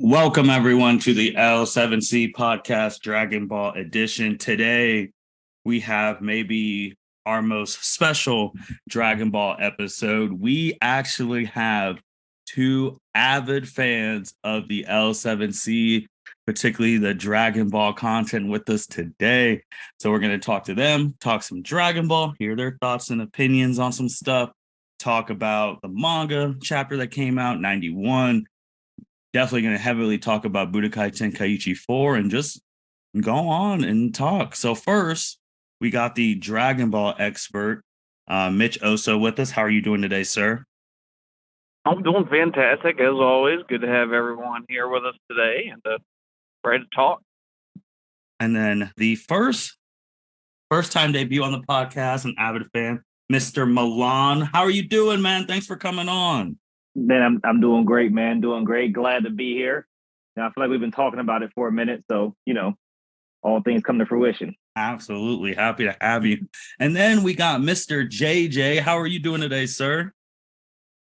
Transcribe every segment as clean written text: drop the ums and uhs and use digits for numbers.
Welcome everyone to the L7C podcast Dragon Ball edition. Today we have maybe our most special Dragon Ball episode. We actually have two avid fans of the L7C, particularly the Dragon Ball content with us today. So we're going to talk to them, talk some Dragon Ball, hear their thoughts and opinions on some stuff, talk about the manga chapter that came out, 91. Definitely going to heavily talk about Budokai Tenkaichi 4 and just go on and talk. So first, we got the Dragon Ball expert, Mitch Oso, with us. How are you doing today, sir? I'm doing fantastic, as always. Good to have everyone here with us today and ready to talk. And then the first time debut on the podcast, an avid fan, Mr. Malon. How are you doing, man? Thanks for coming on. Man, I'm doing great, man. Doing great. Glad to be here. Now, I feel like we've been talking about it for a minute, so all things come to fruition. Absolutely happy to have you. And then we got Mr. JJ. How are you doing today, sir?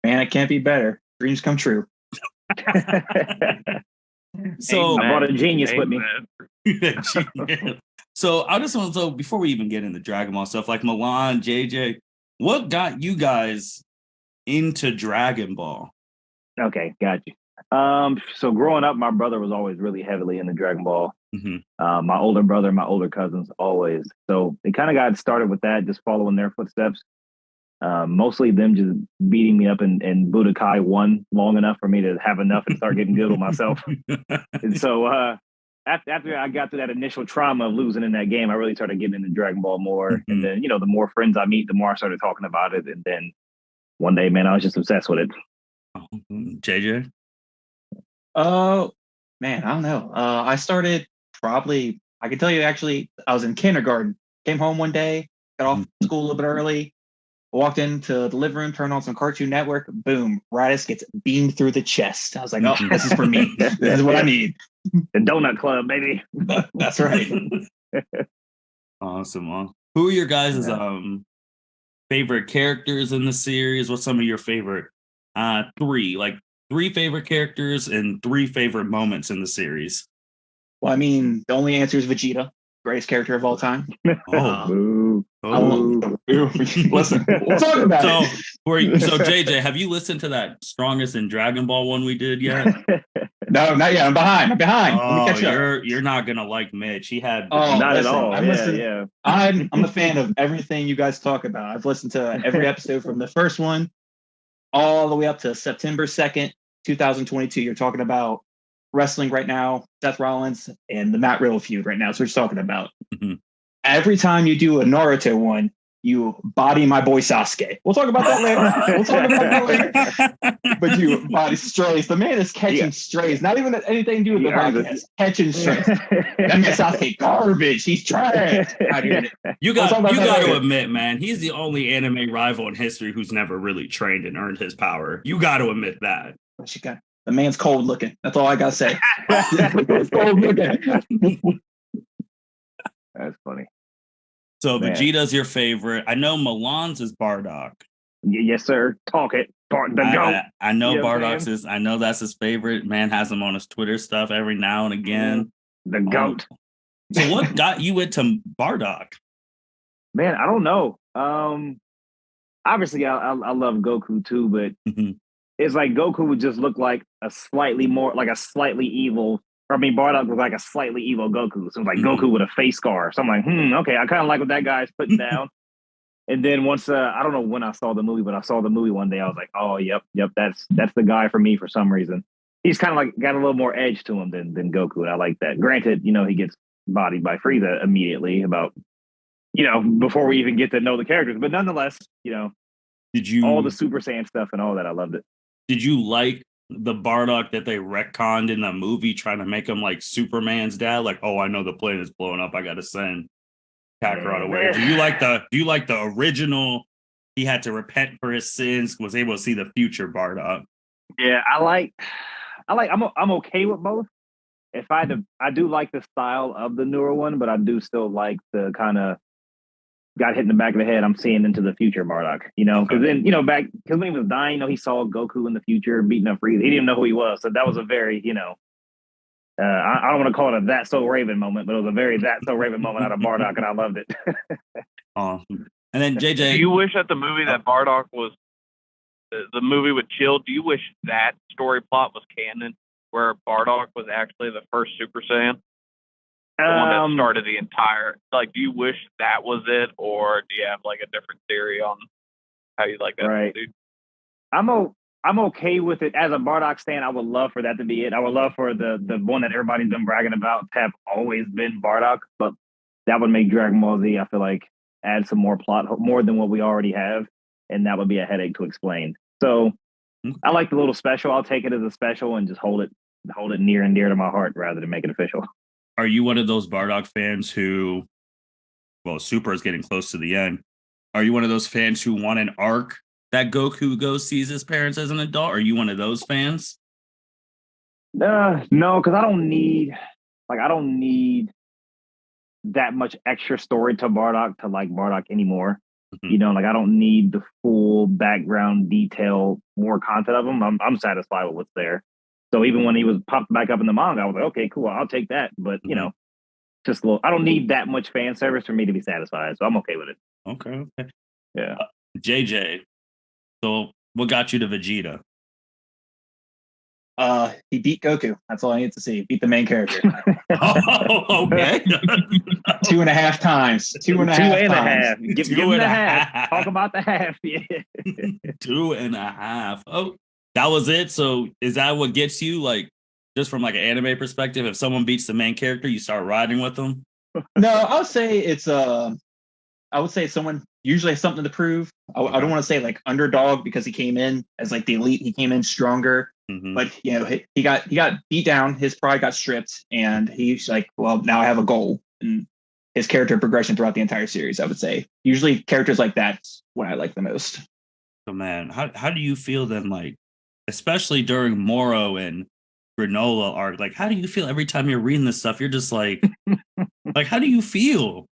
Man, it can't be better. Dreams come true. So I brought a genius with me. So I just want to before we even get into Dragon Ball stuff, like Malon, JJ, what got you guys into Dragon Ball? Okay, got you. So growing up, my brother was always really heavily into Dragon Ball. Mm-hmm. My older brother, my older cousins, always. So it kind of got started with that, just following their footsteps. Mostly them just beating me up in Budokai 1 long enough for me to have enough and start getting good with myself. And so after I got through that initial trauma of losing in that game, I really started getting into Dragon Ball more. Mm-hmm. And then, the more friends I meet, the more I started talking about it. And then one day, man, I was just obsessed with it. JJ? Oh, man, I don't know. I started probably, I can tell you actually, I was in kindergarten. Came home one day, got off school a little bit early, walked into the living room, turned on some Cartoon Network, boom, Raditz gets beamed through the chest. I was like, oh, this is for me. This is what I need. The Donut Club, baby. That's right. Awesome. Who are your guys' favorite characters in the series? What's some of your favorite three favorite characters and 3 favorite moments in the series? Well, I mean, the only answer is Vegeta, greatest character of all time. Listen, we'll talk about it. So JJ, have you listened to that Strongest in Dragon Ball one we did yet? No, not yet. I'm behind. Oh, you're not gonna like Mitch. He had not at all. Yeah. I'm a fan of everything you guys talk about. I've listened to every episode from the first one all the way up to September 2nd, 2022. You're talking about wrestling right now, Seth Rollins and the Matt Riddle feud right now. So we're just talking about. Mm-hmm. Every time you do a Naruto one, you body my boy Sasuke. We'll talk about that later. But you body strays. The man is catching strays. Not even anything to do with the podcast. Catching strays. That man Sasuke garbage. He's trash. You got to admit, man, he's the only anime rival in history who's never really trained and earned his power. You got to admit that. The man's cold looking. That's all I gotta say. He's cold looking. That's funny. So Vegeta's your favorite. I know Malon's is Bardock. Yes, sir. Talk it. I know Bardock's is. I know that's his favorite. Man has him on his Twitter stuff every now and again. The goat. So what got you into Bardock? Man, I don't know. Obviously, I love Goku too, but it's like Goku would just look like a slightly evil. Bardock was like a slightly evil Goku. So it was like Goku with a face scar. So I'm like, okay, I kind of like what that guy's putting down. And then once, I don't know when I saw the movie, but I saw the movie one day. I was like, oh, yep, that's the guy for me for some reason. He's kind of like got a little more edge to him than Goku, and I like that. Granted, he gets bodied by Frieza immediately before we even get to know the characters. But nonetheless, did you all the Super Saiyan stuff and all that? I loved it. Did you like the Bardock that they retconned in the movie, trying to make him like Superman's dad? Like, oh, I know the planet's blowing up. I got to send Kakarot away. Do you like the original? He had to repent for his sins. Was able to see the future Bardock. Yeah, I'm okay with both. I do like the style of the newer one, but I do still like the kind of got hit in the back of the head. I'm seeing into the future Bardock, because then, because when he was dying, he saw Goku in the future beating up Frieza. He didn't even know who he was. So that was a very, I don't want to call it a That So Raven moment, but it was a very That So Raven moment out of Bardock, and I loved it. Awesome. And then JJ, Do you wish that the movie that Bardock was the movie with Chill? Do you wish that story plot was canon, where Bardock was actually the first Super Saiyan, the one that started the entire? Like, do you wish that was it, or do you have like a different theory on how you like that? Right. Dude? I'm okay with it as a Bardock stan. I would love for that to be it. I would love for the one that everybody's been bragging about to have always been Bardock, but that would make Dragon Ball Z, I feel like, add some more plot, more than what we already have, and that would be a headache to explain. So I like the little special. I'll take it as a special and just hold it near and dear to my heart rather than make it official. Are you one of those Bardock fans who, well, Super is getting close to the end. Are you one of those fans who want an arc that Goku goes sees his parents as an adult? Are you one of those fans? No, because I don't need that much extra story to Bardock to like Bardock anymore. You know, like I don't need the full background detail, more content of him. I'm satisfied with what's there. So even when he was popped back up in the manga, I was like, okay, cool, I'll take that. But you know, just a little. I don't need that much fan service for me to be satisfied, so I'm okay with it. Okay. Yeah. JJ, so what got you to Vegeta? He beat Goku. That's all I need to see. He beat the main character. Oh, okay. 2.5 times. 2.5 times. Give him the half. Talk about the half. Yeah. 2.5. Oh, that was it. So is that what gets you, like, just from like an anime perspective? If someone beats the main character, you start riding with them? No, I would say it's I would say someone usually has something to prove. I don't want to say like underdog because he came in as like the elite. He came in stronger, but you know he got beat down. His pride got stripped, and he's like, well, now I have a goal. And his character progression throughout the entire series, I would say, usually characters like that's what I like the most. So man, how do you feel then? Like, especially during Moro and Granola arc, like how do you feel every time you're reading this stuff? You're just like, like how do you feel?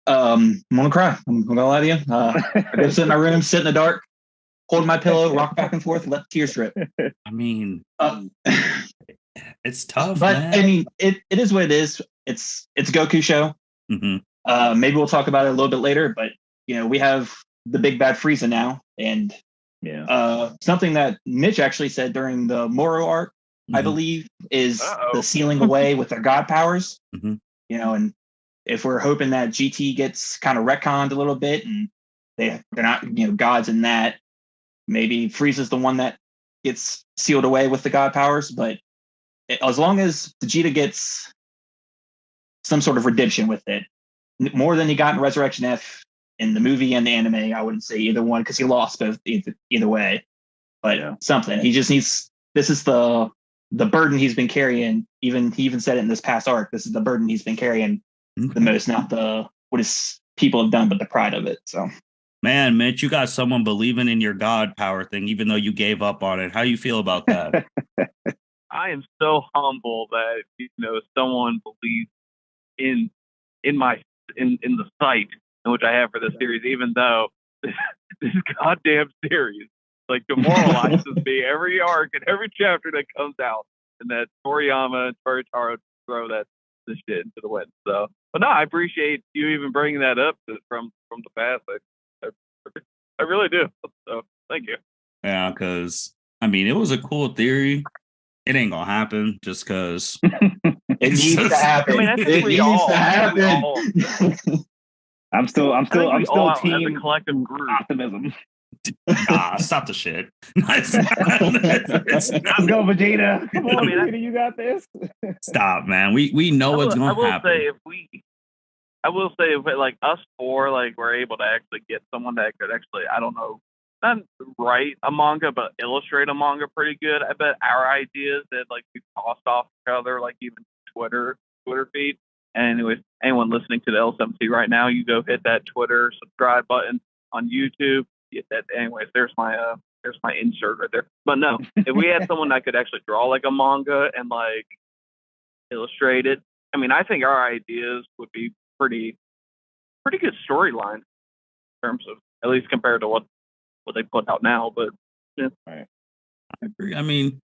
I'm gonna cry. I'm gonna lie to you. I go sit in my room, sit in the dark, hold my pillow, rock back and forth, let tears drip. I mean, it's tough, but man. I mean, it is what it is. It's a Goku show. Maybe we'll talk about it a little bit later, but you know, we have the big bad Frieza now, and something that Mitch actually said during the Moro arc, I believe, is the sealing away with their god powers. You know, and if we're hoping that GT gets kind of retconned a little bit and they're not, you know, gods in that, maybe Frieza's the one that gets sealed away with the god powers. But as long as Vegeta gets some sort of redemption with it, more than he got in Resurrection F in the movie and the anime, I wouldn't say either one because he lost both either way. But something he just needs. This is the burden he's been carrying. He even said it in this past arc. This is the burden he's been carrying the most, not what his people have done, but the pride of it. So, man, Mitch, you got someone believing in your god power thing, even though you gave up on it. How you feel about that? I am so humble that someone believes in the sight in which I have for this series, even though this goddamn series like demoralizes me every arc and every chapter that comes out, and that Toriyama and Toritaro throw this shit into the wind. So, but no, I appreciate you even bringing that up from the past. I really do. So, thank you. Yeah, because I mean, it was a cool theory. It ain't gonna happen just because it needs to happen. I mean, I think we all. I'm still team as a collective group. Optimism. Stop the shit. Let's go, Vegeta. Come on, Vegeta, you got this. Stop, man. We know what's going to happen. I will say if like us four, like we're able to actually get someone that could actually, I don't know, not write a manga, but illustrate a manga pretty good. I bet our ideas that like we tossed off each other, like even Twitter feed. And anyways, anyone listening to the L7C right now, you go hit that Twitter subscribe button on YouTube. Get that. Anyways, there's my insert right there. But no, if we had someone that could actually draw like a manga and like illustrate it, I mean, I think our ideas would be pretty good storyline in terms of, at least compared to what they put out now. But yeah. I agree. I mean,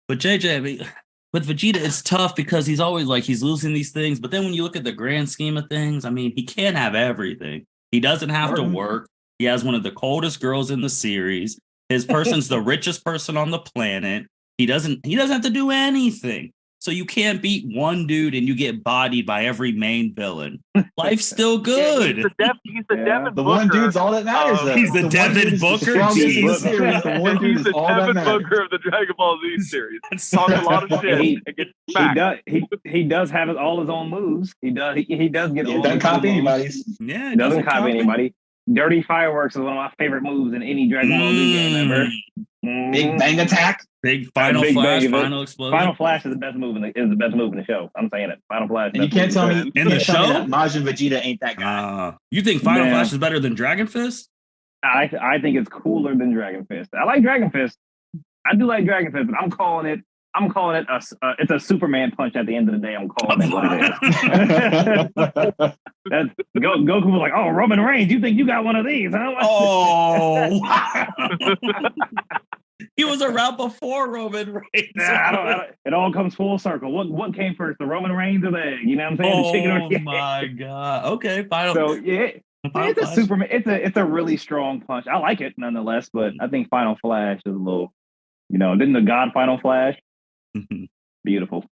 but JJ, I mean, with Vegeta, it's tough because he's always like he's losing these things. But then when you look at the grand scheme of things, I mean, he can't have everything. He doesn't have to work. He has one of the coldest girls in the series. His person's the richest person on the planet. He doesn't have to do anything. So you can't beat one dude and you get bodied by every main villain. Life's still good. He's the Devin The Booker. one dude's all that matters. Though. He's the Devin Booker. The one dude He's is the all that Devin matters. Booker of the Dragon Ball Z series. Talks a lot of shit. and gets smacked. He does have all his own moves. He does get. He doesn't copy anybody's. Yeah, He doesn't copy anybody. Dirty Fireworks is one of my favorite moves in any Dragon Ball Z game ever. Big bang attack. Big final Big flash, bang, final explosion. Final Flash is the best move in the show. I'm saying it. Final Flash. And you can't tell me In the show? that Majin Vegeta ain't that guy. You think Final Flash is better than Dragon Fist? I think it's cooler than Dragon Fist. I like Dragon Fist. I do like Dragon Fist, but I'm calling it it's a Superman punch at the end of the day. I'm calling it what it is. Goku was like, "Oh, Roman Reigns, you think you got one of these?" Huh? Oh, he was around before Roman Reigns. It all comes full circle. What came first, the Roman Reigns or the egg? You know what I'm saying? The chicken or the egg? My God. Okay, final. So yeah, it's a Superman. It's a really strong punch. I like it nonetheless, but I think Final Flash is a little, didn't the God Final Flash? Beautiful.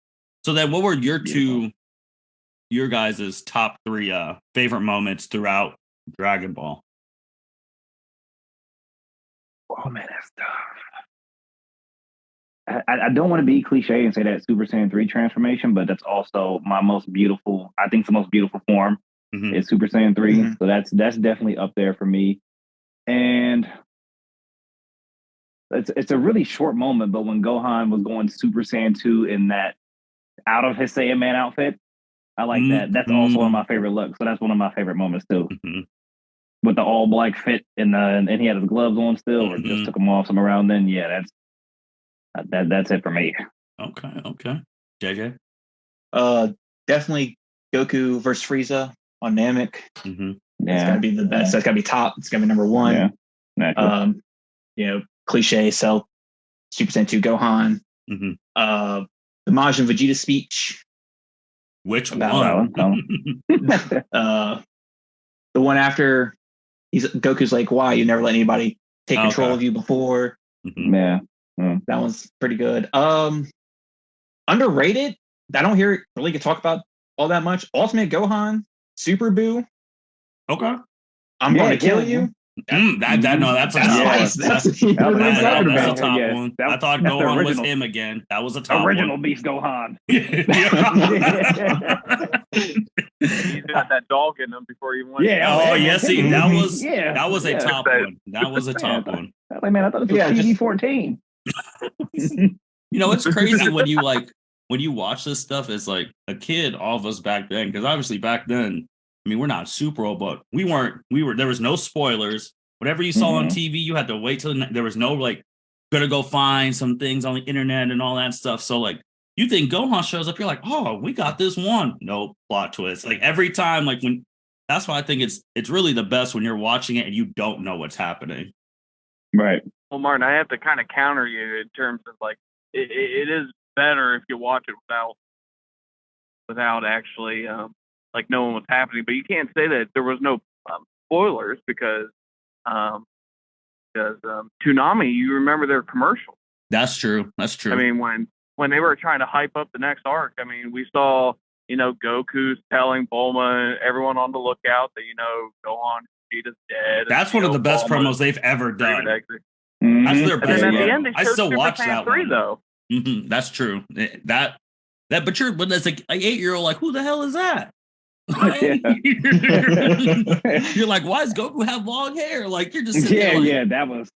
So then what were your guys' top 3 favorite moments throughout Dragon Ball? Oh man, that's tough. I don't want to be cliche and say that Super Saiyan 3 transformation, but that's also my most beautiful, I think the most beautiful form is Super Saiyan 3. So that's definitely up there for me. And it's a really short moment, but when Gohan was going Super Saiyan 2 in that out of his Saiyan Man outfit, I like that. That's also one of my favorite looks. So that's one of my favorite moments too. With the all black fit and he had his gloves on still, or just took them off some around then. Yeah, that's it for me. Okay. JJ? Definitely Goku versus Frieza on Namek. That's gotta be the best. That's gotta be top. It's gotta be number 1. Yeah. Cliche Cell, Super Saiyan 2 Gohan. The Majin Vegeta speech. Which one? The one after Goku's like, "Why you never let anybody take control of you before?" Yeah, that one's pretty good. Underrated. I don't hear it really get talked about all that much. Ultimate Gohan, Super Boo. Okay, I'm gonna kill you. That's a top one. I thought Gohan was him again. That was a top original one. Beast Gohan. He had that dog in him before he went. Yeah. See, that was a top one. That was a top one. Like, man, I thought it was PG-14. It's crazy when you watch this stuff as like a kid, all of us back then, because obviously back then, I mean, we're not super old, but we were, there was no spoilers. Whatever you saw on TV, you had to wait till there was no gonna go find some things on the internet and all that stuff. So you think Gohan shows up, you're like, oh, we got this one. Nope, plot twist. Every time, that's why I think it's really the best when you're watching it and you don't know what's happening. Right. Well, Martin, I have to kind of counter you in terms of it is better if you watch it without actually knowing what's happening. But you can't say that there was no spoilers because Toonami, you remember their commercials. That's true. I mean, when they were trying to hype up the next arc, I mean, we saw Goku's telling Bulma and everyone on the lookout that Gohan Vegeta's dead. That's one of the best promos they've ever done. That's their best. And then at the end, they I showed still Super watch Saiyan that 3, one. though. That's true. But as an 8-year-old, who the hell is that? You're like, why does Goku have long hair? You're just sitting there that was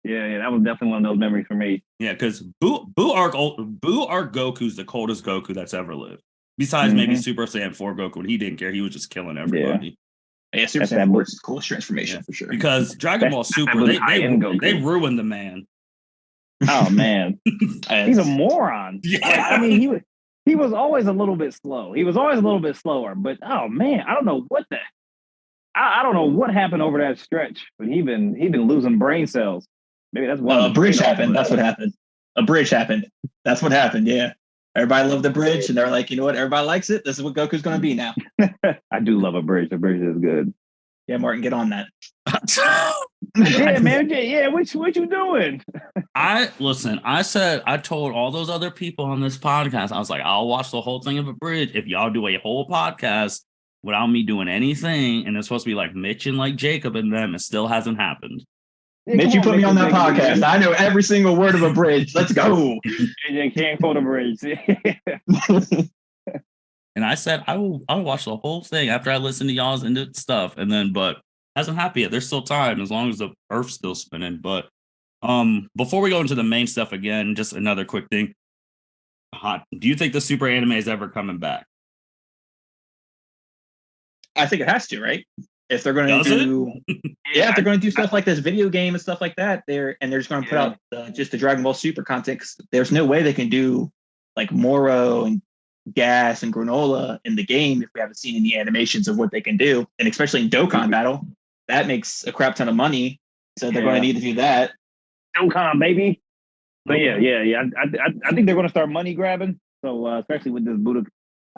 definitely one of those memories for me. Yeah, because Boo Arc Goku's the coldest Goku that's ever lived. Besides maybe Super Saiyan 4 Goku, and he didn't care. He was just killing everybody. Yeah, Super Saiyan 4 is the coolest transformation for sure. Because Dragon Ball Super, they ruined the man. Oh man, he's a moron. Yeah. I mean, he was always a little bit slow. He was always a little bit slower. But oh man, I don't know what happened over that stretch. But he been losing brain cells. Maybe that's why a bridge happened. That's what happened. A bridge happened. That's what happened. Yeah. Everybody loved the bridge, and they're like, you know what? Everybody likes it. This is what Goku's going to be now. I do love a bridge. The bridge is good. Yeah, Martin, get on that. Yeah, man. Yeah, what you doing? I told all those other people on this podcast, I was like, I'll watch the whole thing of a bridge if y'all do a whole podcast without me doing anything. And it's supposed to be like Mitch and like Jacob and them. It still hasn't happened. Yeah, Mitch, you put me on that podcast. I know every single word of a bridge. Let's go. You can't quote a bridge. And I said I'll watch the whole thing after I listen to y'all's into stuff. And then, but hasn't happened yet. There's still time as long as the Earth's still spinning. But before we go into the main stuff again, just another quick thing. Do you think the super anime is ever coming back? I think it has to, right? If they're going to do, if they're going to do stuff like this video game and stuff like that, they're just going to put out just the Dragon Ball Super content. There's no way they can do like Moro and Gas and Granola in the game if we haven't seen any animations of what they can do, and especially in Dokkan Battle, that makes a crap ton of money. So they're going to need to do that. Dokkan, baby. But yeah. I think they're going to start money grabbing. So especially with this Budokai.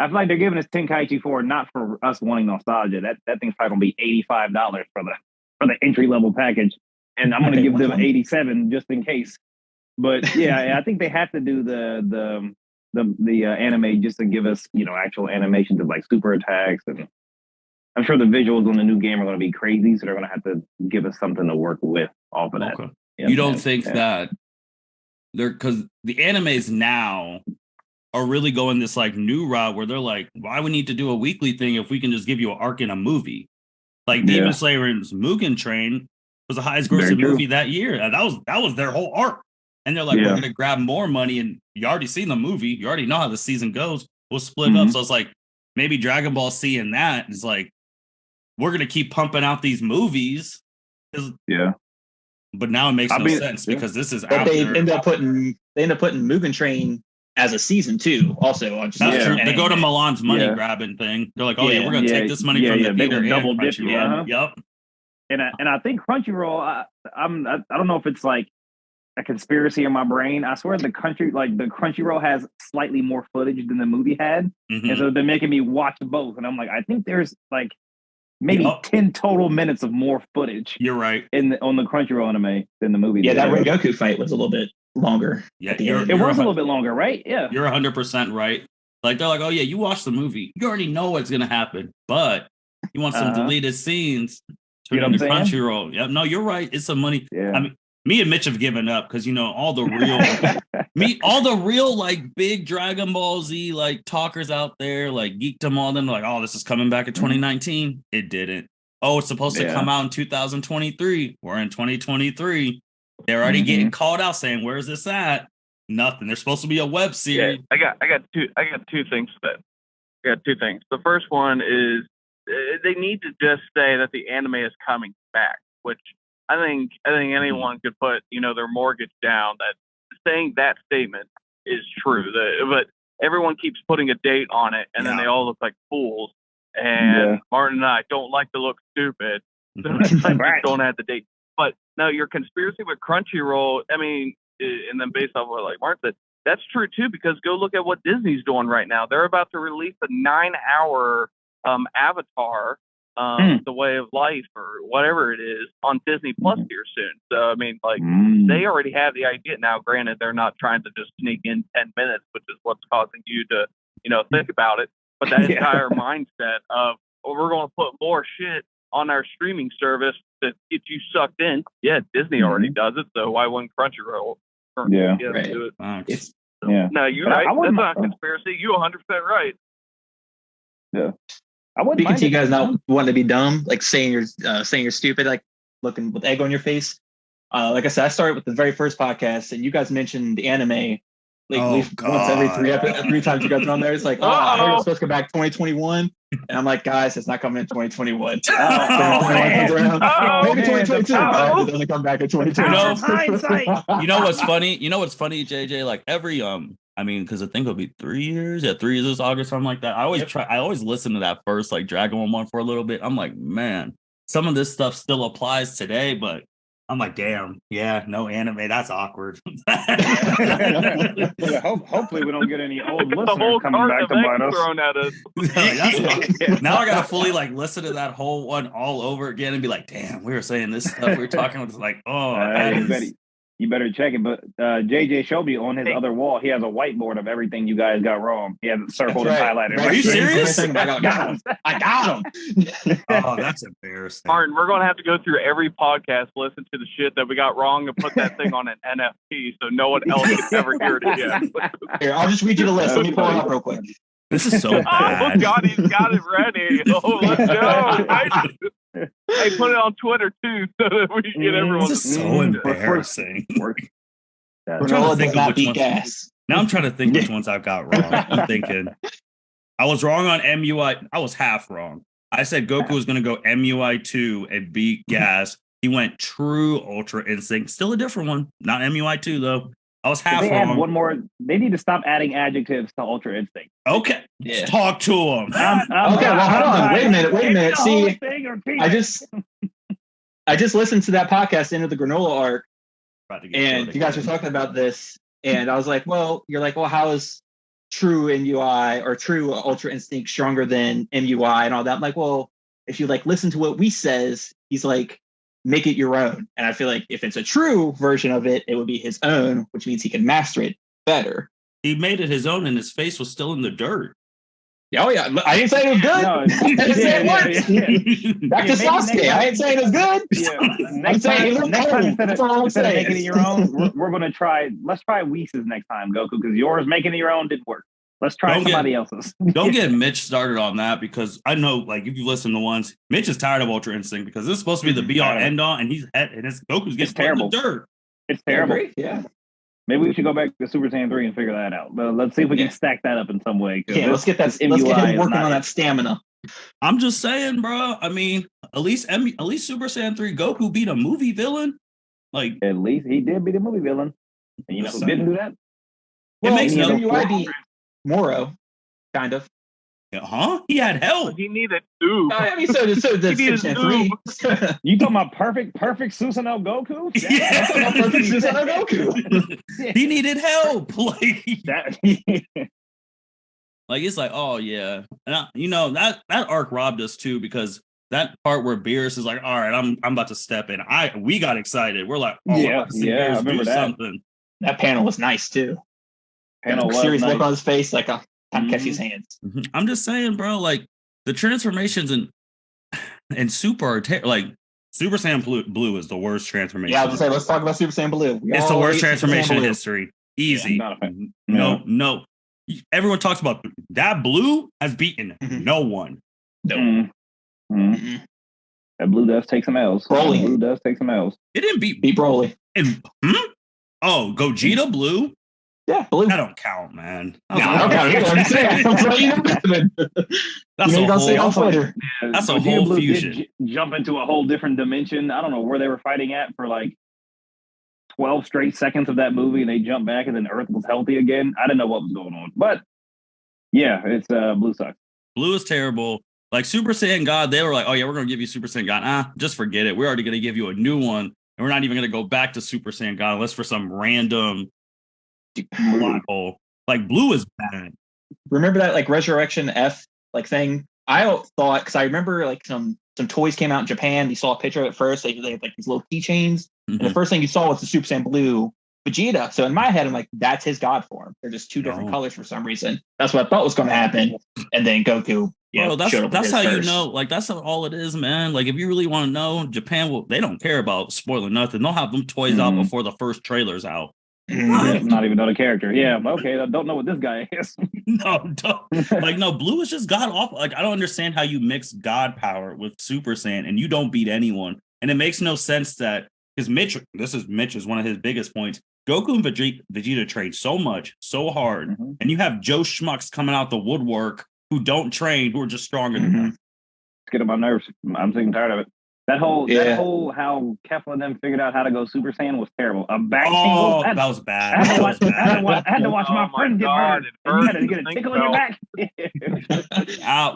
I feel like they're giving us Tenkaichi 4 not for us wanting nostalgia. That thing's probably gonna be $85 for the entry level package, and I'm gonna give them 87 just in case. But yeah, I think they have to do the anime just to give us actual animations of like super attacks, and I'm sure the visuals on the new game are gonna be crazy, so they're gonna have to give us something to work with off of that. Okay. You don't think that they're because the animes now are really going this like new route where they're like, why we need to do a weekly thing if we can just give you an arc in a movie? Like Demon Slayer's Mugen Train was the highest grossing movie that year. And that was their whole arc. And they're like, we're gonna grab more money, and you already seen the movie, you already know how the season goes. We'll split it up. So it's like maybe Dragon Ball seeing that is like, we're gonna keep pumping out these movies. But now it makes no sense because this is after they end up putting Mugen Train as a season 2 also. That's true. They go to Milan's money grabbing thing. They're like, we're going to take this money from the theater and double dip. Yep. And I think Crunchyroll, I don't know if it's like a conspiracy in my brain. I swear the Crunchyroll has slightly more footage than the movie had. And so they're making me watch both. And I'm like, I think there's like maybe 10 total minutes of more footage. You're right. On the Crunchyroll anime than the movie. Yeah, that Rengoku fight was a little bit longer. Yeah, it was a little bit longer, right? Yeah, you're 100% right. Like they're like, oh yeah, you watch the movie, you already know what's gonna happen, but you want some deleted scenes. Turn into Crunchyroll. Yeah, no, you're right. It's some money. Yeah. I mean, me and Mitch have given up because all the real like big Dragon Ball Z like talkers out there like Geekdom, all them like, oh, this is coming back in 2019. It didn't. Oh, it's supposed to come out in 2023. We're in 2023. They're already getting called out saying, where's this at? Nothing. There's supposed to be a web series. Yeah, I got two things for that. I got two things. The first one is they need to just say that the anime is coming back, which I think anyone could put, their mortgage down that saying that statement is true. But everyone keeps putting a date on it, and then they all look like fools. And Martin and I don't like to look stupid, so don't have the date. But now your conspiracy with Crunchyroll, I mean, and then based off what like Mark said, that's true too, because go look at what Disney's doing right now. They're about to release a 9-hour Avatar, The Way of Life or whatever it is on Disney Plus here soon. So, I mean, like they already have the idea. Now, granted, they're not trying to just sneak in 10 minutes, which is what's causing you to, think about it. But that entire mindset of, we're going to put more shit on our streaming service to get you sucked in. Yeah, Disney already does it, so why wouldn't Crunchyroll do it? No, you're right. That's not a conspiracy. You're 100% right. Yeah. I wouldn't Speaking to you guys not wanting to be dumb, like saying you're stupid, like looking with egg on your face. Like I said, I started with the very first podcast, and you guys mentioned the anime. Like at least once every three times you guys are on there. It's like, I heard it's supposed to come back 2021. And I'm like, guys, it's not coming in 2021. Maybe 2022. It doesn't come back in 2022. You know what's funny? JJ? Like every because I think it'll be 3 years. Yeah, 3 years this August, something like that. I always listen to that first like Dragon Ball one for a little bit. I'm like, man, some of this stuff still applies today, but I'm like, damn, yeah, no anime. That's awkward. Yeah, hopefully we don't get any old The listeners whole coming carton back of to bite eggs us. thrown at us. Now I gotta fully like listen to that whole one all over again and be like, damn, we were saying this stuff. We were talking about like, oh, that is. You better check it. But JJ showed me on his other wall, he has a whiteboard of everything you guys got wrong. He has it circled and highlighted. Are you serious? I got him. I got him. Oh, that's embarrassing. Martin, we're going to have to go through every podcast, listen to the shit that we got wrong, and put that thing on an NFT so no one else can ever hear it again. Here, I'll just read you the list. Let me pull it up real quick. This is so bad. Oh, God, he's got it ready. Oh, let's go. Hey, put it on Twitter, too, so that we can get everyone. This is so embarrassing. Granola does not beat gas. Now I'm trying to think which ones I've got wrong. I'm thinking I was wrong on MUI. I was half wrong. I said Goku was going to go MUI2 and beat gas. He went True Ultra Instinct. Still a different one. Not MUI2, though. I was half wrong. One more. They need to stop adding adjectives to Ultra Instinct. Okay. Yeah. Talk to him. Okay, well, hold on. Wait a minute. See, I just listened to that podcast, Into the Granola Arc, and you guys were talking about this, and I was like, well, you're like, well, how is True MUI or True Ultra Instinct stronger than MUI and all that? I'm like, well, if you like listen to what we says, he's like, make it your own. And I feel like if it's a true version of it, it would be his own, which means he can master it better. He made it his own, and his face was still in the dirt. Oh yeah, I didn't say it was good. No, I didn't say it once. Back to Sasuke. I ain't saying it was good. Next time instead of making it your own, we're gonna try. Let's try Whis' next time, Goku, because yours making it your own didn't work. Let's try somebody else's. Don't get Mitch started on that, because I know, like, if you listen to ones, Mitch is tired of Ultra Instinct because this is supposed to be the be all end all, and Goku's getting terrible in the dirt. It's terrible. Yeah. Maybe we should go back to Super Saiyan 3 and figure that out. But let's see if we can stack that up in some way. Yeah, let's get him working on that stamina. I'm just saying, bro. I mean, at least Super Saiyan 3 Goku beat a movie villain. Like, at least he did beat a movie villain. And you know who didn't do that? It makes no MUI beat Moro, kind of. Huh? He had help. He needed two. I mean, so did Super Saiyan 3. You talking about perfect Susanoo Goku? Yeah, perfect Susanoo Goku. He needed help. Like that. Like, it's like, oh yeah, and that arc robbed us too, because that part where Beerus is like, all right, I'm about to step in. We got excited. We're like, oh, I remember that. Something. That panel was nice too. Serious look on his face, like a time to catch his hands. I'm just saying, bro. Like, the transformations in Super are like Super Saiyan Blue is the worst transformation. Yeah, I was gonna say, let's talk about Super Saiyan Blue. It's the worst transformation in history. Easy. Yeah, no. Everyone talks about that. Blue has beaten no one. No. That Blue does take some L's. Broly. Blue does take some L's. It didn't beat Broly. Oh, Gogeta Blue. Yeah, Blue. That don't count, man. I don't count. That's a whole Blue fusion. Did jump into a whole different dimension. I don't know where they were fighting at for like 12 straight seconds of that movie, and they jumped back, and then Earth was healthy again. I didn't know what was going on, but yeah, it's Blue sucks. Blue is terrible. Like Super Saiyan God, they were like, oh yeah, we're gonna give you Super Saiyan God. Just forget it. We're already gonna give you a new one, and we're not even gonna go back to Super Saiyan God unless for some random plot hole. Like, Blue is bad. Remember that like Resurrection F like thing? I thought, because I remember like some toys came out in Japan. You saw a picture of it first. They had like these little keychains, and the first thing you saw was the Super Saiyan Blue Vegeta. So in my head, I'm like, that's his God form. They're just two different colors for some reason. That's what I thought was going to happen. And then Goku. Bro, that's how you know. Like, that's all it is, man. Like, if you really want to know, Japan they don't care about spoiling nothing. They'll have them toys out before the first trailer's out. Not even know the character. Yeah, okay. I don't know what this guy is. No, Blue is just god awful. Like, I don't understand how you mix God power with Super Saiyan and you don't beat anyone. And it makes no sense that, because Mitch is one of his biggest points. Goku and Vegeta train so much, so hard, and you have Joe Schmucks coming out the woodwork who don't train, who are just stronger than them. It's getting on my nerves. I'm sick and tired of it. That whole how Kefla and them figured out how to go Super Saiyan was terrible. A back that was bad. I had to watch my friend get burned. You get a tickle in your back. That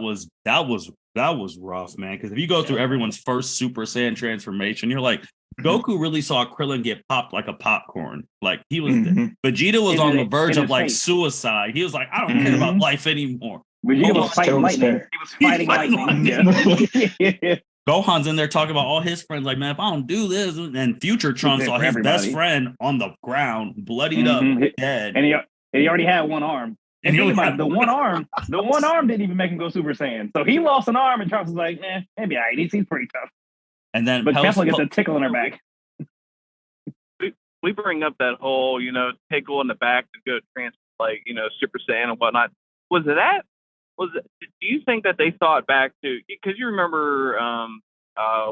was rough, man. Because if you go through everyone's first Super Saiyan transformation, you're like, Goku really saw Krillin get popped like a popcorn. Like he was, Mhm. Vegeta was on the verge in of his like face. suicide. He was like, I don't care about life anymore. Vegeta was Almost fighting killed his lightning. parents. He was fighting fighting lightning. Yeah. Gohan's in there talking about all his friends, like, man, if I don't do this, and future Trunks saw for his everybody. best friend on the ground, bloodied up, dead. And he already had one arm. And think about it, the one arm didn't even make him go Super Saiyan. So he lost an arm, and Trunks was like, maybe he's pretty tough. And then But Kefla gets a tickle in her back. We bring up that whole, tickle in the back to go Super Saiyan and whatnot. Do you think that they thought back to, because you remember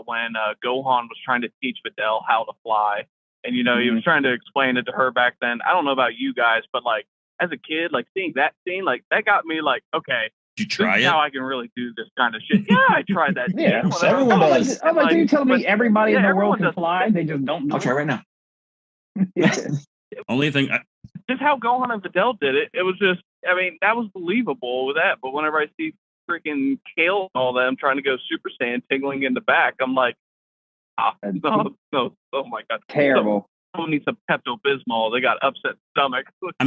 when Gohan was trying to teach Videl how to fly, and he was trying to explain it to her back then. I don't know about you guys, but like as a kid, like seeing that scene, like that got me like, okay, did you try this is it? how I can really do this kind of shit. Yeah, I tried that. Yeah, shit. everyone does. I was like, you telling me everybody in the world can does. fly? They just don't do I'll try right now. Only thing, just how Gohan and Videl did it. It was just, I mean, that was believable with that. But whenever I see freaking Kale and all them trying to go Super Saiyan tingling in the back, I'm like, no, oh my god, terrible. Someone needs some Pepto Bismol. They got upset stomach. I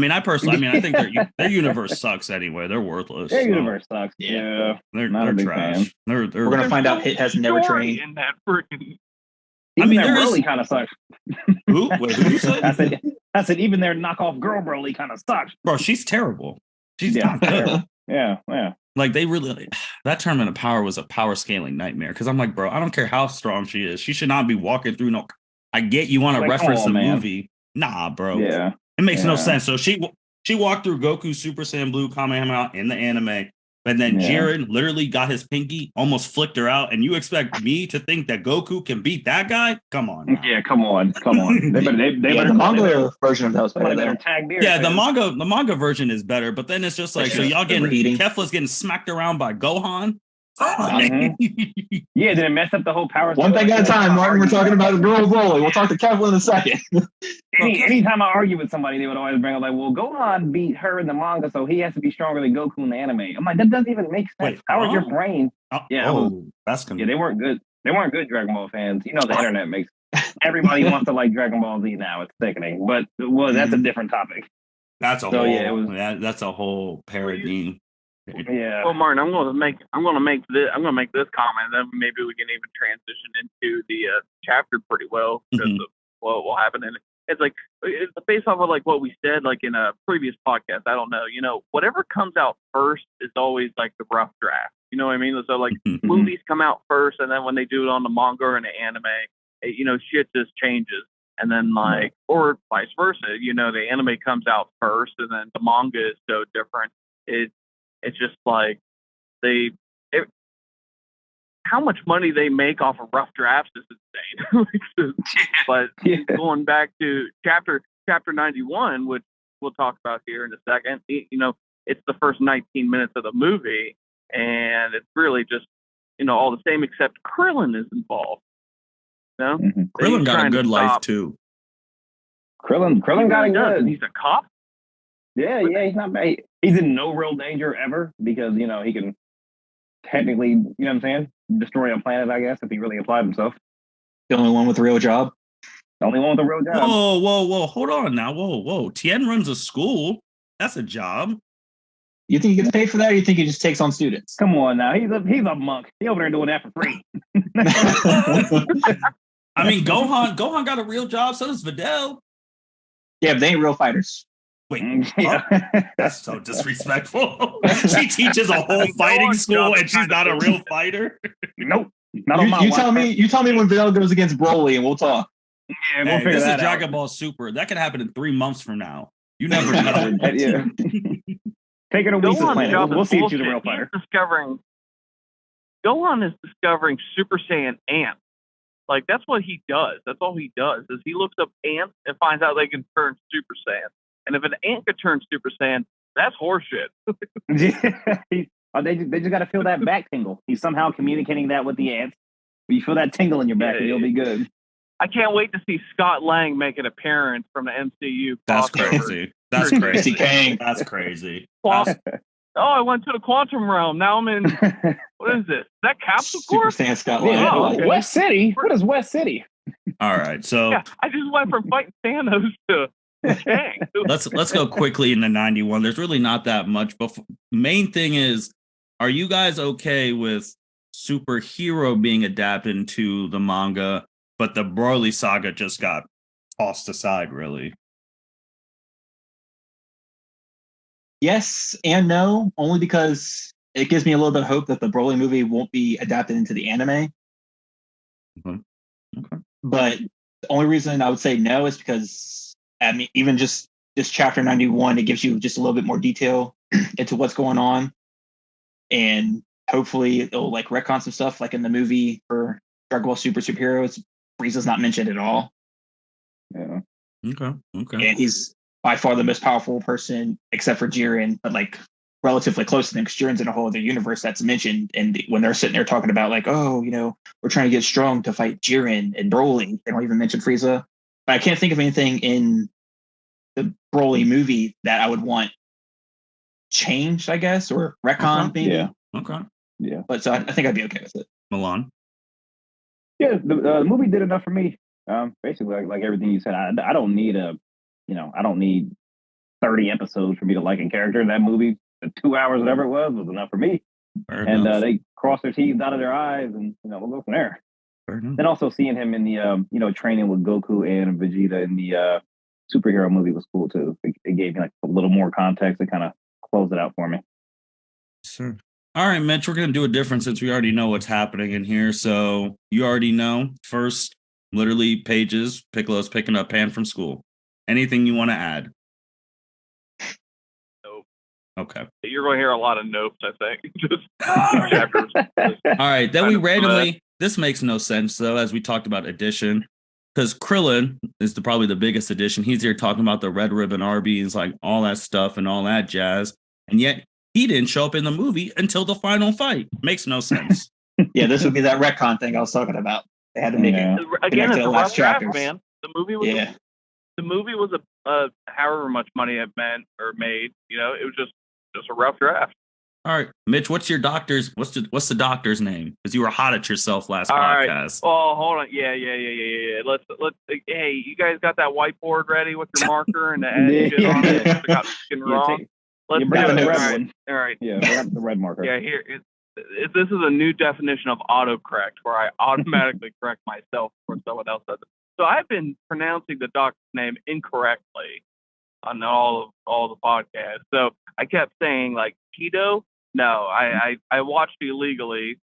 think their universe sucks anyway. They're worthless. Their universe sucks. Yeah, they're not a big trash. fan. We're gonna find out Hit has never trained. In that freaking. Even there their is- Broly kind of sucks. Who? Wait, who you said? I said even their knockoff girl Broly kind of sucks. Bro, she's terrible. She's Yeah. not good. Yeah. Like they really, that tournament of power was a power scaling nightmare. Because I'm like, bro, I don't care how strong she is. She should not be walking through no. I get you want to Like, reference come the on, man. movie. Nah, bro. Yeah. It makes no Yeah. sense. So she walked through Goku Super Saiyan Blue Kamehameha in the anime. And then Yeah. Jiren literally got his pinky, almost flicked her out. And you expect me to think that Goku can beat that guy? Come on. Now. Yeah, come on. They better The manga version of that was better. better tag beer. Yeah, the manga version is better, but then it's just like, so y'all getting Overheating. Kefla's getting smacked around by Gohan. Yeah, did it mess up the whole power? One thing at a time, Martin. We're talking about the girl Broly. We'll talk to Kefla in a second. Anytime I argue with somebody, they would always bring up like, "Well, Gohan beat her in the manga, so he has to be stronger than Goku in the anime." I'm like, that doesn't even make sense. Wait, How is your brain? Yeah, That's Yeah, they weren't good. They weren't good Dragon Ball fans. The internet makes everybody wants to like Dragon Ball Z now. It's sickening, but that's a different topic. That's a So, whole. yeah, it was- That's a whole paradigm. Yeah. Well, Martin, I'm going to make this comment, and then maybe we can even transition into the chapter pretty well because of what will happen in it. It's like it's based off of like what we said like in a previous podcast. I don't know, whatever comes out first is always like the rough draft. You know what I mean? So like movies come out first, and then when they do it on the manga or in the anime, shit just changes. And then like, or vice versa, the anime comes out first, and then the manga is so different. It's just like how much money they make off of rough drafts is insane. But going back to chapter 91, which we'll talk about here in a second, it's the first 19 minutes of the movie, and it's really just all the same except Krillin is involved. Krillin got a good life too. Krillin got it good. He's a cop. Yeah, he's not bad. He's in no real danger ever because, he can technically, what I'm saying, destroy a planet, I guess, if he really applied himself. The only one with a real job. The only one with a real job. Whoa. Hold on now. Whoa. Tien runs a school. That's a job. You think he gets paid for that, or you think he just takes on students? Come on now. He's a monk. He over there doing that for free. I mean, Gohan got a real job, so does Videl. Yeah, but they ain't real fighters. Wait, Yeah. that's so disrespectful. She teaches a whole fighting school and she's not a real fighter. Nope. Not on my You watch. tell me when Videl goes against Broly, and we'll talk. Yeah, we'll figure this is that Dragon out. Ball Super. That could happen in 3 months from now. You never know. Yeah. Take it to Lisa's Gohan's planet. job We'll is see if she's a bullshit. real fighter. Gohan is discovering Super Saiyan ants. Like that's what he does. That's all he does is he looks up ants and finds out they can turn Super Saiyan. And if an ant could turn Super Saiyan, that's horseshit. They just got to feel that back tingle. He's somehow communicating that with the ants. You feel that tingle in your back, and you'll be good. I can't wait to see Scott Lang make an appearance from the MCU. That's crossover. crazy. That's crazy. Kang. That's crazy. Oh, I went to the quantum realm. Now I'm in. What is this? Is that Capsule Super Corp? Saiyan Scott Yeah, Lang. okay. West City. What is West City? All right, so Yeah, I just went from fighting Thanos to Kang. let's go quickly into 91. There's really not that much, but main thing is, are you guys okay with superhero being adapted into the manga, but the Broly saga just got tossed aside, really? Yes and no, only because it gives me a little bit of hope that the Broly movie won't be adapted into the anime. Okay. But the only reason I would say no is because, I mean, even just this chapter 91, it gives you just a little bit more detail into what's going on. And hopefully it'll like retcon some stuff like in the movie for Dragon Ball Super Superheroes. Frieza's not mentioned at all. Yeah. Okay. And he's by far the most powerful person except for Jiren, but like relatively close to them because Jiren's in a whole other universe that's mentioned. And when they're sitting there talking about like, oh, you know, we're trying to get strong to fight Jiren and Broly, they don't even mention Frieza. But I can't think of anything in the Broly movie that I would want changed, I guess, or retcon maybe. Yeah. Okay. Yeah. But so I think I'd be okay with it. Malon. Yeah, the movie did enough for me. Basically, like everything you said, I don't need I don't need 30 episodes for me to like a character. That movie, the 2 hours, whatever it was enough for me. Fair And enough. they cross their T's, dotted their I's, and we'll go from there. Fair enough. Then also seeing him in the training with Goku and Vegeta in the superhero movie was cool too. It gave me like a little more context to kind of close it out for me. Sure. All right, Mitch, we're going to do a different since we already know what's happening in here. So you already know. First, literally pages, Piccolo's picking up Pan from school. Anything you want to add? Nope. Okay. You're going to hear a lot of notes, I think. Just chapters. All right. Then we randomly, this makes no sense, though, as we talked about addition, because Krillin is probably the biggest addition. He's here talking about the Red Ribbon Arby's, like all that stuff and all that jazz. And yet he didn't show up in the movie until the final fight. Makes no sense. Yeah, this would be that retcon thing I was talking about. They had to make it Again, it's the a last rough draft, chapters. man. The movie was a however much money it meant or made. You know, it was just a rough draft. All right, Mitch, what's the doctor's name? Because you were hot at yourself last All podcast. Right. Oh, hold on. Yeah. Let's. Hey, you guys got that whiteboard ready with your marker and the shit on it? I got wrong. Let's bring do the it. red All right. one. All right. Yeah, we have the red marker. Yeah. This is a new definition of autocorrect where I automatically correct myself before someone else does it. So I've been pronouncing the doctor's name incorrectly on all the podcasts. So I kept saying like Tito. No, I watched illegally.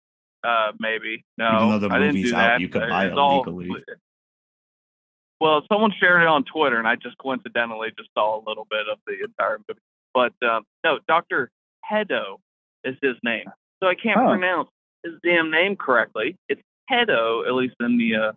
Maybe no. Even though the I didn't movie's do out, that. you could buy it all legally. Well, someone shared it on Twitter, and I just coincidentally just saw a little bit of the entire movie. But no, Dr. Hedo is his name. So I can't pronounce his damn name correctly. It's Hedo, at least in the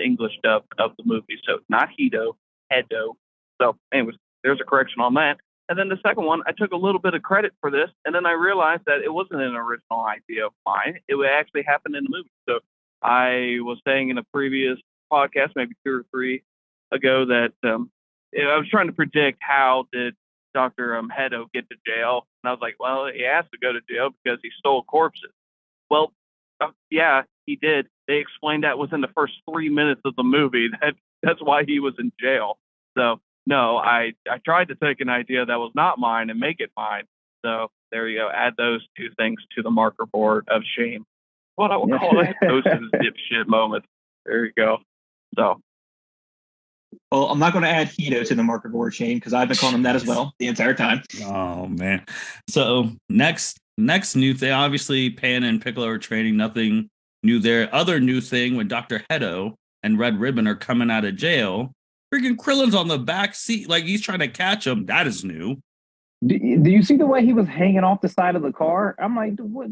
English dub of the movie. So not Hedo, Hedo. So anyways, there's a correction on that. And then the second one, I took a little bit of credit for this, and then I realized that it wasn't an original idea of mine. It actually happened in the movie. So I was saying in a previous podcast, maybe 2 or 3 ago, that I was trying to predict how did Dr. Hedo get to jail. And I was like, well, he has to go to jail because he stole corpses. Well, yeah, he did. They explained that within the first 3 minutes of the movie. That's why he was in jail. So no, I tried to take an idea that was not mine and make it mine. So there you go. Add those 2 things to the marker board of shame. What I would call it. Those are the dipshit moments. There you go. So. Well, I'm not going to add Hito to the marker board, Shane, because I've been calling him that as well the entire time. Oh man! So next new thing, obviously Pan and Piccolo are training. Nothing new there. Other new thing when Dr. Hedo and Red Ribbon are coming out of jail. Freaking Krillin's on the back seat, like he's trying to catch him. That is new. Do you see the way he was hanging off the side of the car? I'm like, what?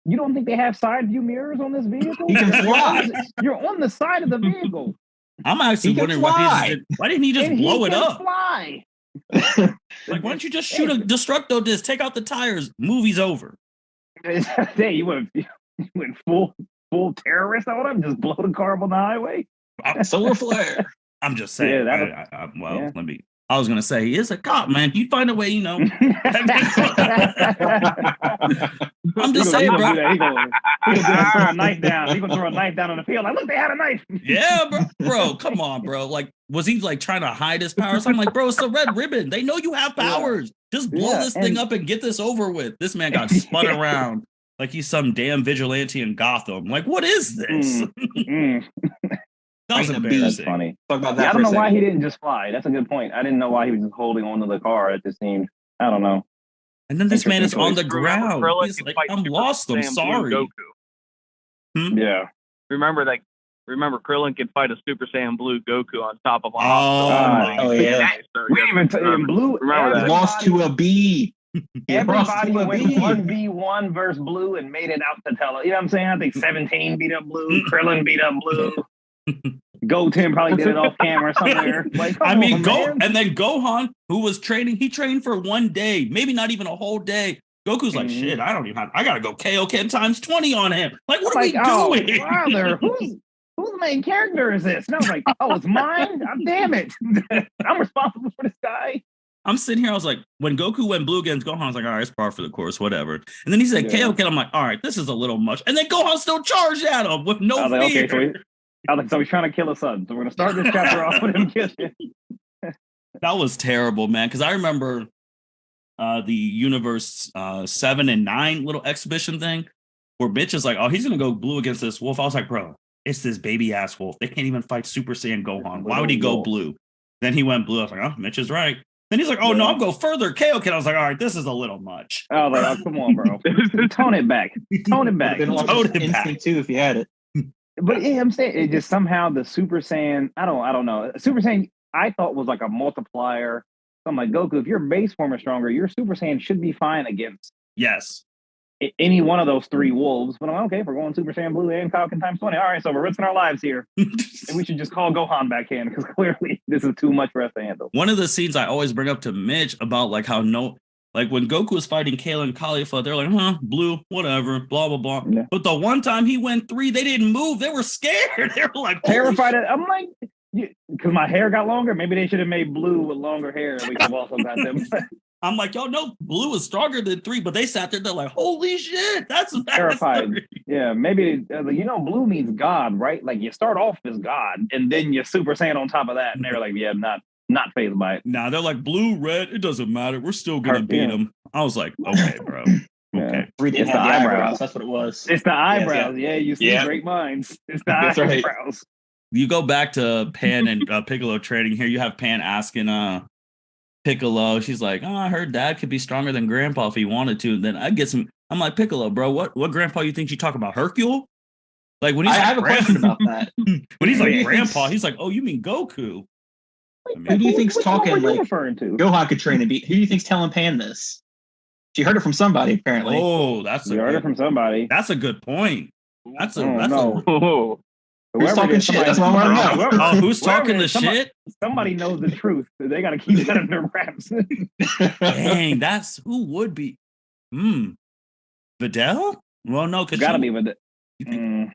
You don't think they have side view mirrors on this vehicle? He can fly. You're on the side of the vehicle. I'm actually wondering why didn't he just blow it up? Fly. Like, why don't you just shoot a destructo disc, take out the tires, movie's over. Hey, you went full terrorist on him, just blow the car up on the highway. Solar flare. I'm just saying. Yeah, let me. I was gonna say he is a cop, man. You find a way, you know. I'm just saying, bro. He gonna throw a knife down. He gonna throw a knife down on the field. Like, look, they had a knife. Yeah, bro. Come on, bro. Like, was he like trying to hide his powers? I'm like, bro, it's the red ribbon. They know you have powers. Just blow this thing up and get this over with. This man got spun around like he's some damn vigilante in Gotham. Like, what is this? That was embarrassing. That's funny. Talk about that. I don't know why he didn't just fly. That's a good point. I didn't know why he was just holding onto the car. It just seemed, I don't know. And then this man is on the ground. He's like, I'm lost. I'm sorry. Yeah. Remember Krillin can fight a Super Saiyan Blue Goku on top of a Oh yeah. We even in Blue. Remember that. Lost to a bee. Everybody went 1v1 versus Blue and made it out to tell. You know what I'm saying? I think 17 beat up Blue. Krillin beat up Blue. Goten probably did it off camera somewhere. Like, and then Gohan, who was training, he trained for 1 day, maybe not even a whole day. Goku's like, shit, I gotta go Kaioken times 20 on him. Like, what are we doing? Father, whose main character is this? And I was like, oh, it's mine? Damn it. I'm responsible for this guy. I'm sitting here, I was like, when Goku went blue against Gohan, I was like, all right, it's par for the course, whatever. And then he said Kaioken, I'm like, all right, this is a little much. And then Gohan still charged at him with no fear. Like, okay, so he's trying to kill his son. So we're going to start this chapter off with him killing. That was terrible, man. Because I remember the Universe 7 and 9 little exhibition thing where Mitch is like, oh, he's going to go blue against this wolf. I was like, bro, it's this baby ass wolf. They can't even fight Super Saiyan Gohan. Why would he go blue? Then he went blue. I was like, oh, Mitch is right. Then he's like, oh, no, I'll go further. Kaioken. I was like, all right, this is a little much. I was like, oh, come on, bro. Tone it back. Tone it back. Tone it back. Too, if you had it. But yeah, I'm saying it just somehow the Super Saiyan, I don't know. Super Saiyan I thought was like a multiplier. So I'm like, Goku, if your base form is stronger, your Super Saiyan should be fine against any one of those three wolves. But I'm like, okay, if we're going Super Saiyan Blue and Kaioken times 20. All right, so we're risking our lives here. And we should just call Gohan back in because clearly this is too much for us to handle. One of the scenes I always bring up to Mitch about like how like when Goku was fighting Kale and Caulifla, they're like, blue, whatever, blah, blah, blah. Yeah. But the one time he went 3, they didn't move. They were scared. They were like, terrified. I'm like, because my hair got longer. Maybe they should have made Blue with longer hair. And we could have also got them. I'm like, y'all know Blue is stronger than 3, but they sat there. They're like, holy shit, that's terrified. Yeah, maybe Blue means God, right? Like you start off as God, and then you Super Saiyan on top of that, and they're like, yeah, not fazed by it. Nah, they're like blue, red. It doesn't matter. We're still gonna beat them. I was like, okay, bro. Okay, it's the eyebrows. That's what it was. It's the eyebrows. Yeah, you see great minds. It's the eyebrows. Right. You go back to Pan and Piccolo training here. You have Pan asking Piccolo. She's like, oh, I heard Dad could be stronger than Grandpa if he wanted to. And then I get some. I'm like, Piccolo, bro, what Grandpa you think you talk about? Hercule? Like when he's I have a question about that. When he's like Grandpa, he's like, oh, you mean Goku? Who do you think's talking like referring to? Gohan could train and beat? Who do you think's telling Pan this? She heard it from somebody apparently. Oh, you heard it from somebody. That's a good point. Who's talking shit? That's what I want to know. Who's talking the shit? Somebody knows the truth. They got to keep that under wraps. Dang, that's who would be. Videl? Well, no, because gotta be Videl. The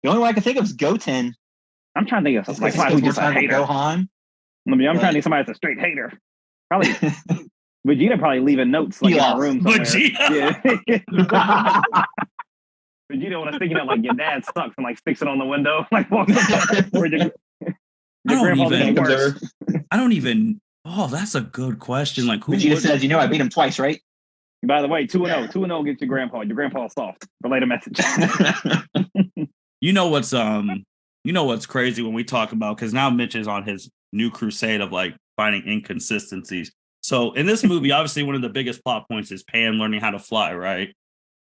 only one I can think of is Goten. I'm trying to think of somebody who's just a hater. Gohan. I'm trying to think of somebody that's a straight hater. Probably Vegeta probably leaving notes like in our room somewhere. Vegeta. Yeah. Vegeta when I'm thinking of like your dad sucks and like sticks it on the window, like walks up where your grandpa's I don't even. Oh, that's a good question. Like who Vegeta says, I beat him twice, right? By the way, 2-0. 2-0 gets your grandpa. Your grandpa's soft. Relay a message. What's crazy when we talk about, because now Mitch is on his new crusade of like finding inconsistencies. So in this movie, obviously one of the biggest plot points is Pan learning how to fly, right?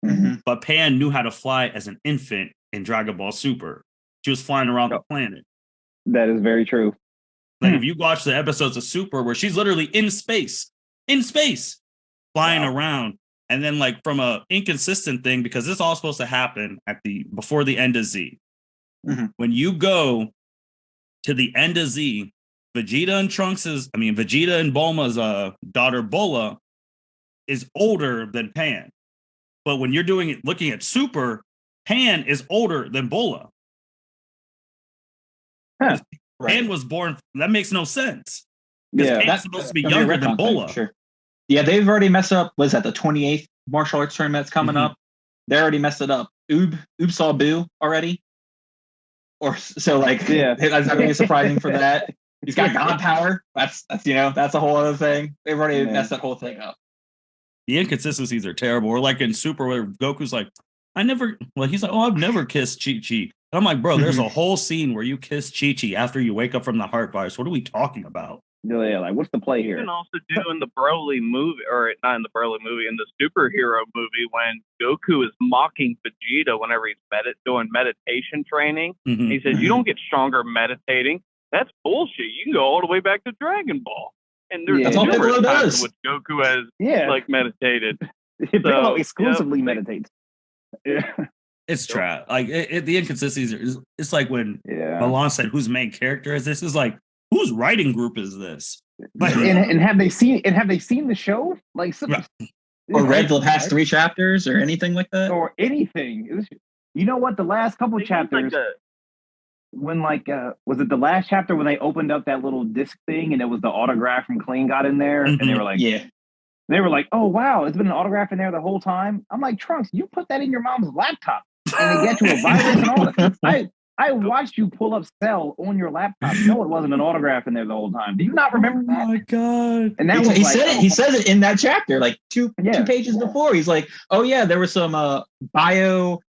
Mm-hmm. But Pan knew how to fly as an infant in Dragon Ball Super. She was flying around the planet. That is very true. Like if you watch the episodes of Super where she's literally in space, flying around. And then like from a inconsistent thing, because this is all supposed to happen before the end of Z. Mm-hmm. When you go to the end of Z, Vegeta and Bulma's daughter Bola is older than Pan. But when you're looking at Super, Pan is older than Bola. Huh. Pan was born. That makes no sense. Because Yeah, Kane's That's supposed to be gonna younger a than retcon thing, Bola. sure. Yeah, they've already messed up. Was that the 28th martial arts tournament that's coming Mhm. up? They already messed it up. Oob saw Boo already. Or so like Yeah. that's not really surprising for that. He's got God power. That's that's a whole other thing. They've already messed that whole thing up. The inconsistencies are terrible. Or like in Super, where Goku's like, he's like, oh, I've never kissed Chi-Chi. And I'm like, bro, there's a whole scene where you kiss Chi-Chi after you wake up from the heart virus. What are we talking about? Yeah, like what's the play You here? can also do in the Broly movie, or not in the Broly movie, in the superhero movie, when Goku is mocking Vegeta whenever he's doing meditation training. Mhm. He says, "You don't get stronger meditating. That's bullshit. You can go all the way back to Dragon Ball." And there's That's all numerous Piccolo times does. in which Goku has Yeah, meditated. Piccolo So, exclusively yep. meditates. Yeah, It's trash. Like the inconsistencies it's like when yeah. Malon said, whose main character is this? Is like, whose writing group is this? Like, And have they seen the show? Like Or read the past 3 chapters or anything like that? or anything? You know what? The last couple It seems chapters, when was it the last chapter when they opened up that little disc thing and it was the autograph from Clean got in there and they were like, Yeah. they were like, oh wow, it's been an autograph in there the whole time. I'm like, Trunks, you put that in your mom's laptop and it got you a virus and all that. I watched you pull up Cell on your laptop. No, it wasn't an autograph in there the whole time. Do you not remember that? Oh my god! And that he, was he like, said it. He says it in that chapter, like two pages before. He's like, "Oh yeah, there was some bio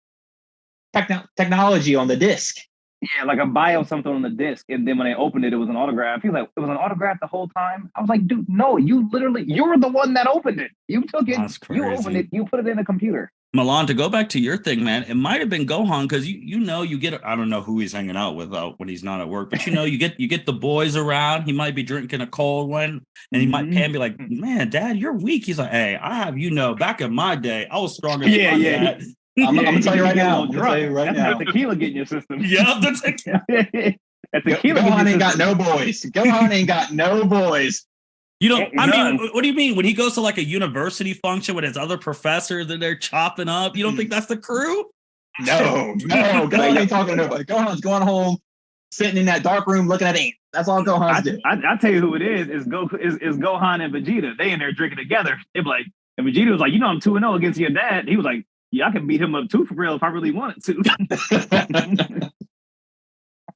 technology on the disc." Yeah, like a bio something on the disc, and then when they opened it, it was an autograph. He was like, "It was an autograph the whole time." I was like, "Dude, no, you're the one that opened it. You took it, you opened it, you put it in a computer." Malon, to go back to your thing, man, it might have been Gohan because you get I don't know who he's hanging out with when he's not at work, but you get the boys around. He might be drinking a cold one, and he might be like, "Man, Dad, you're weak." He's like, "Hey, I have back in my day, I was stronger than my dad." I'm gonna tell you right now. That's tequila getting your system. Yeah, that's tequila. Gohan ain't got no boys. Gohan ain't got no boys. I mean, what do you mean? When he goes to like a university function with his other professors and they're chopping up, you don't think that's the crew? No, Gohan ain't talking to nobody. Gohan's going home, sitting in that dark room looking at ants. That's all Gohan's doing. I tell you who it is. Is Gohan and Vegeta. They in there drinking together. They're like, and Vegeta was like, I'm 2-0 against your dad. He was like, yeah, I can beat him up too for real if I really wanted to.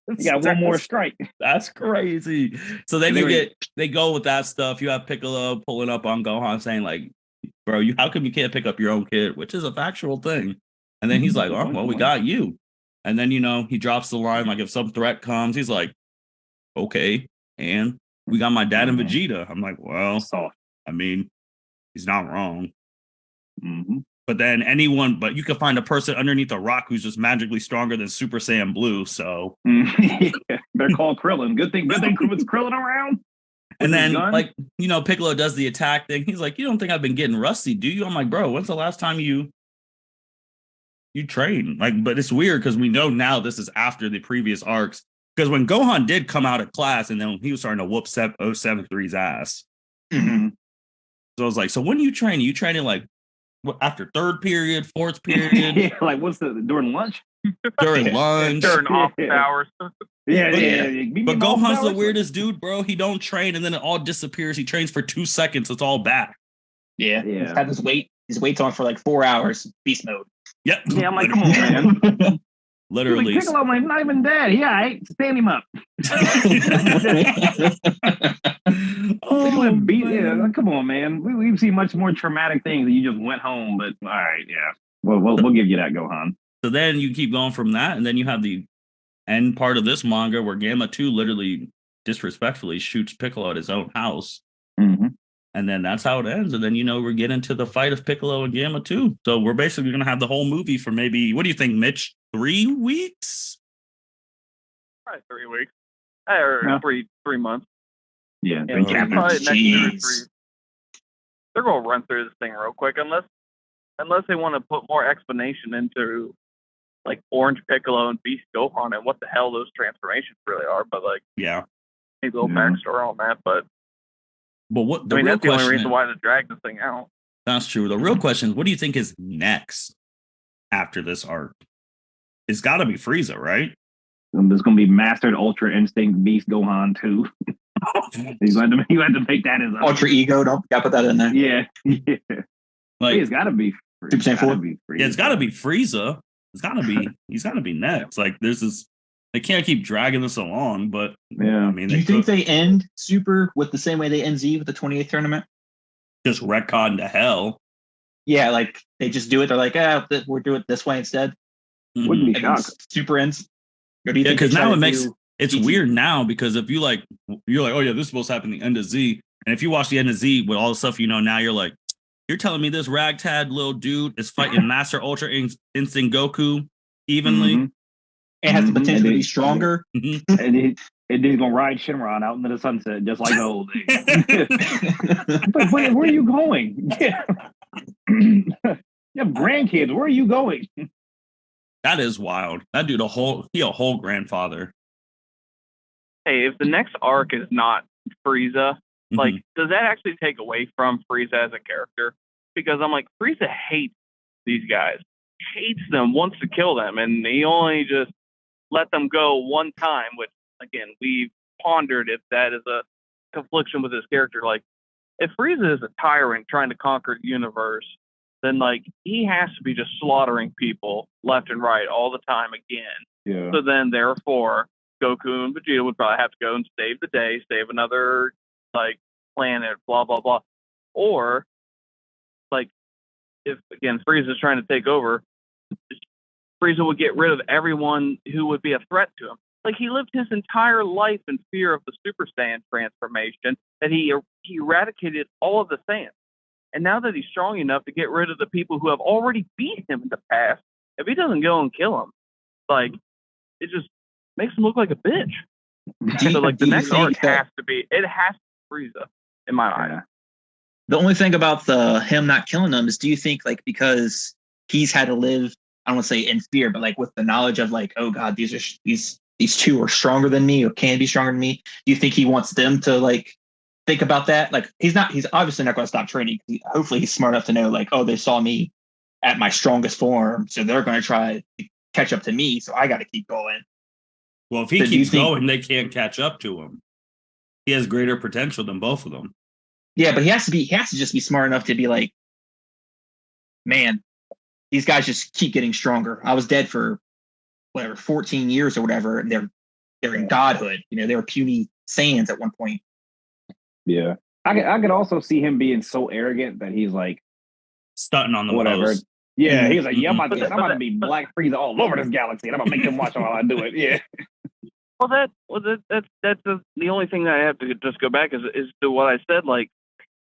You got one more strike. That's crazy. So then they go with that stuff. You have Piccolo pulling up on Gohan saying like, bro, how come you can't pick up your own kid? Which is a factual thing. And then he's like, oh, well, we got you. And then, he drops the line, like if some threat comes, he's like, okay. And we got my dad and Vegeta. I'm like, well, I mean, he's not wrong. Mm-hmm. But then you can find a person underneath a rock who's just magically stronger than Super Saiyan Blue. So they're called Krillin. Good thing it's Krillin around. And then Piccolo does the attack thing. He's like, you don't think I've been getting rusty, do you? I'm like, bro, when's the last time you train? Like, but it's weird because we know now this is after the previous arcs. Because when Gohan did come out of class and then he was starting to whoop 073's ass. Mm-hmm. So I was like, so when you train? You training like after third period, fourth period? Like what's during lunch? During lunch. During office hours. Yeah. But Gohan's the weirdest dude, bro. He don't train and then it all disappears. He trains for 2 seconds. It's all back. Yeah. He's had his weight's on for like 4 hours. Beast mode. Yep. Yeah, I'm like, come on, man. Literally. Like, Piccolo, I'm not even dead. Yeah, I stand him up. Come on, man. We've seen much more traumatic things. You just went home, but all right, yeah. We'll give you that, Gohan. So then you keep going from that, and then you have the end part of this manga where Gamma 2 literally disrespectfully shoots Piccolo at his own house. Mm-hmm. And then that's how it ends. And then, we're getting to the fight of Piccolo and Gamma 2. So we're basically going to have the whole movie for maybe, what do you think, Mitch? 3 weeks? Probably 3 weeks. Or 3 months. Yeah. Probably next 2 or 3. They're going to run through this thing real quick unless they want to put more explanation into like Orange Piccolo and Beast Gohan and what the hell those transformations really are. But like, maybe a little backstory on that. But what that's the only reason why they dragged this thing out. That's true. The real question is, what do you think is next after this arc? It's got to be Frieza, right? There's going to be Mastered Ultra Instinct Beast Gohan 2. You had to make that as alter ego. Don't gotta put that in there. Yeah. Like it's gotta be Super Saiyan 4? Yeah, it's gotta be Frieza. He's gotta be next. Like there's this they can't keep dragging this along, but Yeah. I mean Do you think they end Super with the same way they end Z with the 28th tournament? just retcon to hell. Yeah, like they just do it. They're like, we're doing it this way instead. Wouldn't be And then shocked. Super ends. Or do you Yeah, think they because try now to it makes do it's GT? weird now because if you're like, oh yeah, this is supposed to happen at the end of Z, and if you watch the end of Z with all the stuff you know now, you're like, you're telling me this ragtag little dude is fighting Master Ultra Instinct Goku evenly. Mhm. It has the Mhm. potential to be stronger. Mhm. And he's gonna ride Shinron out into the sunset just like the old days. But where are you going? Yeah. You have grandkids. Where are you going? That is wild. That dude a whole grandfather. Hey, if the next arc is not Frieza, like, Mhm. does that actually take away from Frieza as a character? Because I'm like, Frieza hates these guys, hates them, wants to kill them, and he only just let them go one time, which, again, we've pondered if that is a confliction with his character. Like, if Frieza is a tyrant trying to conquer the universe, then, like, he has to be just slaughtering people left and right all the time again. Yeah. So then, therefore, Goku and Vegeta would probably have to go and save the day, save another, like, planet, blah, blah, blah. Or, like, if, again, Frieza's trying to take over, Frieza would get rid of everyone who would be a threat to him. Like, he lived his entire life in fear of the Super Saiyan transformation, that he eradicated all of the Saiyans. And now that he's strong enough to get rid of the people who have already beat him in the past, if he doesn't go and kill him, like, it just makes him look like a bitch. So, like, the next arc has to be Frieza, in my mind. The only thing about him not killing them is, do you think, like, because he's had to live, I don't want to say in fear, but like with the knowledge of like, oh God, these two are stronger than me or can be stronger than me. Do you think he wants them to like think about that? Like he's obviously not going to stop training. Hopefully he's smart enough to know like, oh, they saw me at my strongest form, so they're going to try to catch up to me. So I got to keep going. Well, if he keeps going, they can't catch up to him. He has greater potential than both of them. Yeah, but he has to just be smart enough to be like, man, these guys just keep getting stronger. I was dead for whatever 14 years or whatever, and they're in godhood. You know, they were puny Saiyans at one point. Yeah, I could also see him being so arrogant that he's like stunting on the whatever. Pose. Yeah, he's like, yeah, I'm about to be Black Frieza all over this galaxy, and I'm gonna make them watch while I do it. Yeah. That's the only thing that I have to just go back is to what I said. Like,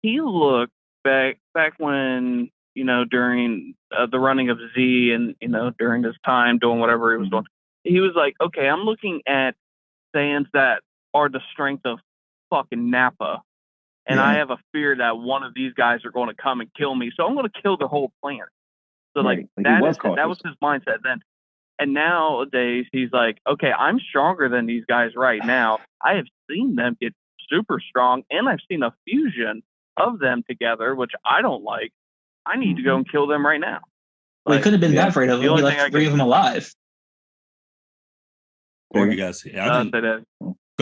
he looked back when, you know, during the running of Z and, you know, during this time doing whatever he was doing, he was like, okay, I'm looking at Saiyans that are the strength of fucking Nappa, and I have a fear that one of these guys are going to come and kill me, so I'm going to kill the whole planet. So like that was his mindset then. And nowadays he's like, okay, I'm stronger than these guys right now. I have seen them get super strong, and I've seen a fusion of them together, which I don't like. I need to go and kill them right now. Well, he could have been that afraid of them. He left 3 of them alive. Or you guys, go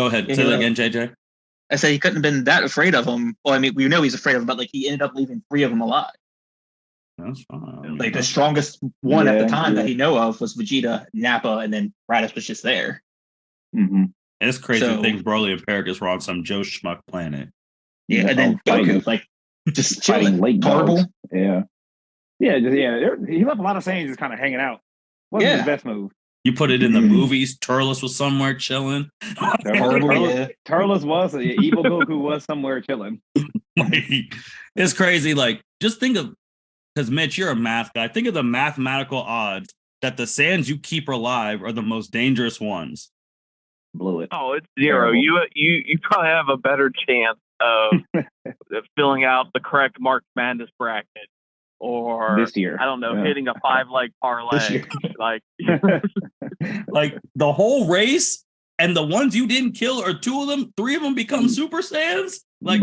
ahead. Say that again, JJ. I said he couldn't have been that afraid of them. Well, I mean, we know he's afraid of them, but like he ended up leaving 3 of them alive. That's fine. Like the strongest one at the time that he know of was Vegeta, Nappa, and then Raditz was just there. Mm-hmm. It's crazy to think Broly and Paragus were on some Joe Schmuck planet. Yeah, and then Goku, like just chilling, late horrible. Dogs. Yeah. He left a lot of Saiyans just kind of hanging out. Wasn't his best move. You put it in the movies. Turles was somewhere chilling. Turles was evil. Goku was somewhere chilling. Like, it's crazy. Like, just think of, because Mitch, you're a math guy. Think of the mathematical odds that the Saiyans you keep alive are the most dangerous ones. Blew it. Oh, it's 0. You probably have a better chance of filling out the correct March Madness bracket, or this year, I don't know, hitting a 5-leg parlay. Like, like the whole race, and the ones you didn't kill, or 2 of them, 3 of them become Super Saiyans. Like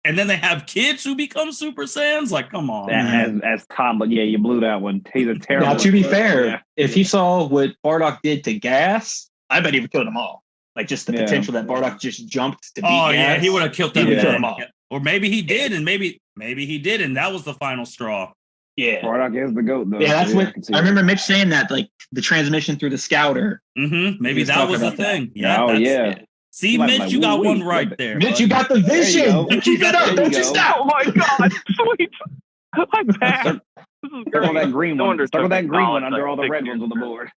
and then they have kids who become Super Saiyans. Like, come on. As Tom, but yeah, you blew that one. He's a terrible. Now, to be fair, if he saw what Bardock did to Gas, I bet he would kill them all. Like just the potential that Bardock just jumped to beat. Oh yeah, he would have killed them. Yeah. Or maybe he did, and maybe he did, and that was the final straw. Yeah, Bardock is the GOAT though. Yeah, that's what I remember Mitch saying that, like the transmission through the scouter. Maybe that was the thing. That. Yeah. Oh yeah. See, Mitch, you got one right there. Mitch, you got the vision. Keep it up. Don't you stop. Oh my God, sweet. I'm bad. This is Circle that green one. Circle that green one under all the red years. ones on the board.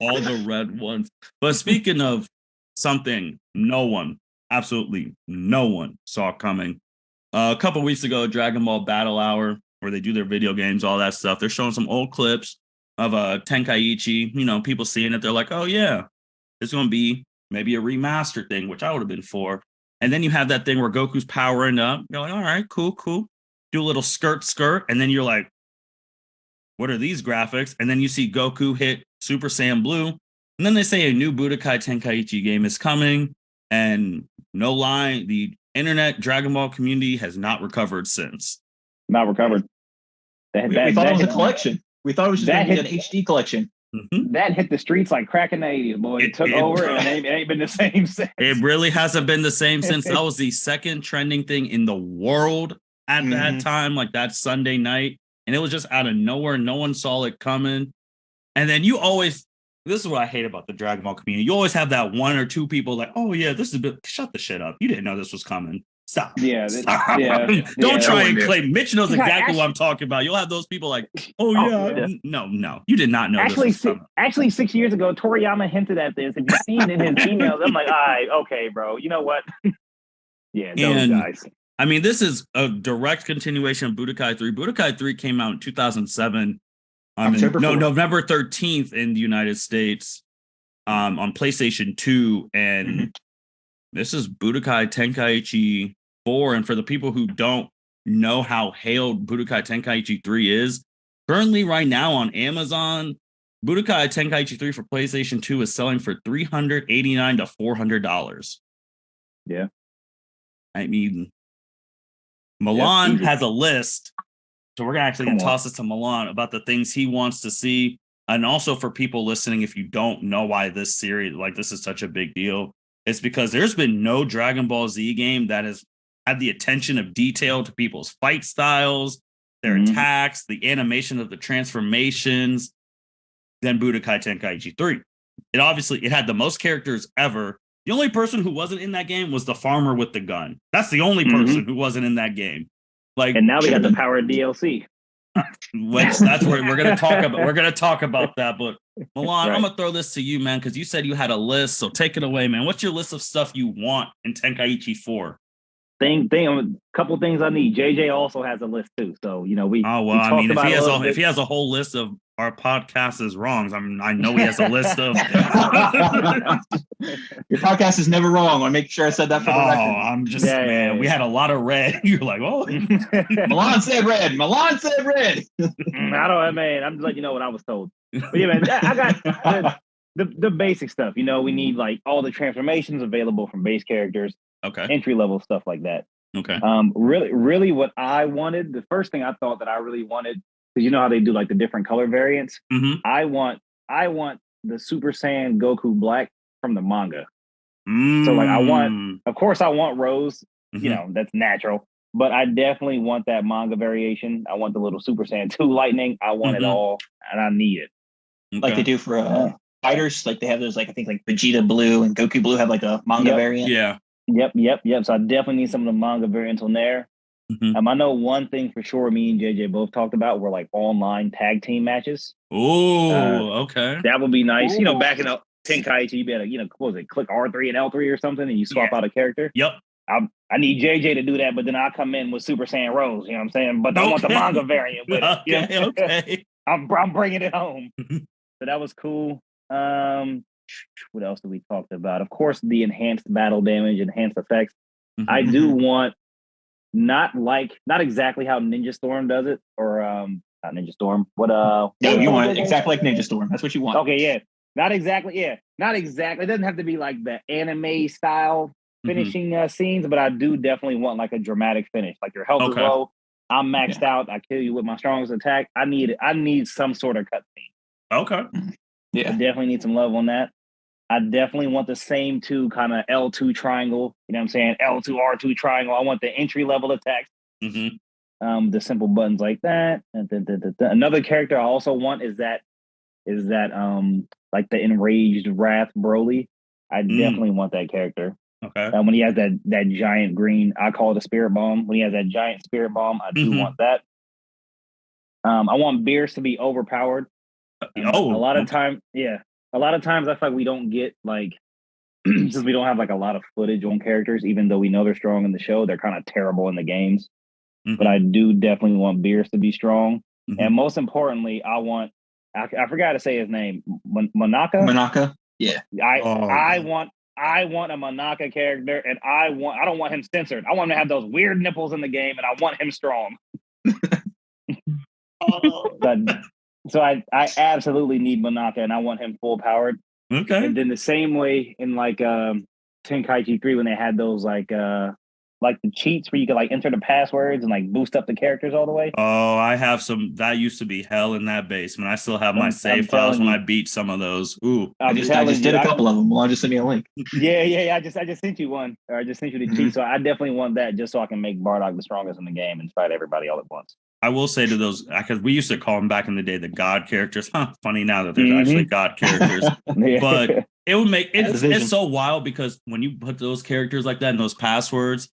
All the red ones. But speaking of something absolutely no one saw coming. A couple weeks ago, Dragon Ball Battle Hour, where they do their video games, all that stuff. They're showing some old clips of Tenkaichi. You know, people seeing it. They're like, oh, yeah, it's going to be maybe a remastered thing, which I would have been for. And then you have that thing where Goku's powering up. You're like, all right, cool. Do a little skirt. And then you're like, what are these graphics? And then you see Goku hit Super Saiyan Blue. And then they say a new Budokai Tenkaichi game is coming. And no lie, the internet Dragon Ball community has not recovered since. Not recovered. We thought it was a collection. We thought it was just going to be an HD collection. That hit the streets like crack in the 80s, boy. It took over and it ain't been the same since. It really hasn't been the same since. That was the second trending thing in the world at that time, like that Sunday night. And it was just out of nowhere. No one saw it coming. And then this is what I hate about the Dragon Ball community. You always have that one or two people like, oh yeah, this is shut the shit up. You didn't know this was coming. Stop. Yeah. Stop. Don't try and claim. Mitch knows exactly what I'm talking about. You'll have those people like, oh yeah. No. You did not know actually, this was coming. Actually, 6 years ago, Toriyama hinted at this. If you've seen it in his emails, I'm like, all right, okay, bro. You know what? Those guys. I mean, this is a direct continuation of Budokai 3. Budokai 3 came out in 2007. November 13th in the United States on PlayStation 2. And this is Budokai Tenkaichi 4. And for the people who don't know how hailed Budokai Tenkaichi 3 is, currently right now on Amazon, Budokai Tenkaichi 3 for PlayStation 2 is selling for $389 to $400. Yeah. I mean, Malon has a list. So we're actually going to toss it to Malon about the things he wants to see. And also for people listening, if you don't know why this series, like this is such a big deal, it's because there's been no Dragon Ball Z game that has had the attention of detail to people's fight styles, their attacks, the animation of the transformations, than Budokai Tenkaichi 3. It had the most characters ever. The only person who wasn't in that game was the farmer with the gun. That's the only person who wasn't in that game. Like, and now we got the power DLC. Which that's where we're gonna talk about. We're gonna talk about that. But Malon, I'm gonna throw this to you, man, because you said you had a list. So take it away, man. What's your list of stuff you want in Tenkaichi 4? A couple things I need. JJ also has a list too. So we. Oh well, I mean, if he has a whole list of our podcast is wrongs, I know he has a list of. Your podcast is never wrong. I make sure I said that for the record. I'm just man. We had a lot of red. You're like, oh, Malon said red. Malon said red. I don't, man. I'm just letting you know what I was told. But yeah, man, I got the basic stuff. We need like all the transformations available from base characters. Okay. Entry level stuff like that. Okay. Really, what I wanted, the first thing I thought that I really wanted, because you know how they do like the different color variants. I want the Super Saiyan Goku Black from the manga. So like of course I want Rose. That's natural. But I definitely want that manga variation. I want the little Super Saiyan 2 Lightning. I want it all, and I need it. Okay. Like they do for fighters. Like they have those, like I think like Vegeta Blue and Goku Blue have like a manga variant. Yeah. Yep. So I definitely need some of the manga variants on there. I know one thing for sure. Me and JJ both talked about were like online tag team matches. Oh, okay. That would be nice. Ooh. Back in Tenkaichi, you better what was it? Click R3 and L3 or something, and you swap out a character. Yep. I need JJ to do that, but then I come in with Super Saiyan Rose. You know what I'm saying? But I want the manga variant with it. Okay. I'm bringing it home. So that was cool. What else did we talk about? Of course, the enhanced battle damage, enhanced effects. I do want not exactly how Ninja Storm does it, or not Ninja Storm. You want it exactly like Ninja Storm. That's what you want. Okay, yeah. Not exactly. It doesn't have to be like the anime style finishing scenes, but I do definitely want like a dramatic finish. Like your health is low, I'm maxed out, I kill you with my strongest attack. I need some sort of cutscene. Okay. I definitely need some love on that. I definitely want the same two kind of L2 triangle. You know what I'm saying? L2, R2 triangle. I want the entry level attacks. Mm-hmm. The simple buttons like that. Another character I also want is that like the enraged wrath Broly. I definitely want that character. Okay. When he has that giant green, I call it a spirit bomb. When he has that giant spirit bomb, I do want that. I want Beerus to be overpowered. A lot of times I feel like we don't get like since we don't have like a lot of footage on characters, even though we know they're strong in the show, they're kind of terrible in the games. But I do definitely want Beerus to be strong. And most importantly, I forgot to say his name. Monaka? Monaka? Yeah. I want a Monaka character, and I don't want him censored. I want him to have those weird nipples in the game, and I want him strong. So I absolutely need Monaka, and I want him full powered. Okay. And then the same way in like Tenkaichi 3 when they had those like the cheats where you could like enter the passwords and like boost up the characters all the way. Oh, I have some. That used to be hell in that basement. I still have my save files when I beat some of those. Ooh, I just did a couple of them. Well, I just sent you a link. Yeah. I just sent you one, or I just sent you the cheat. So I definitely want that just so I can make Bardock the strongest in the game and fight everybody all at once. I will say to those, because we used to call them back in the day the God characters. Funny now that there's actually God characters, but it would make it's so wild because when you put those characters like that in those passwords,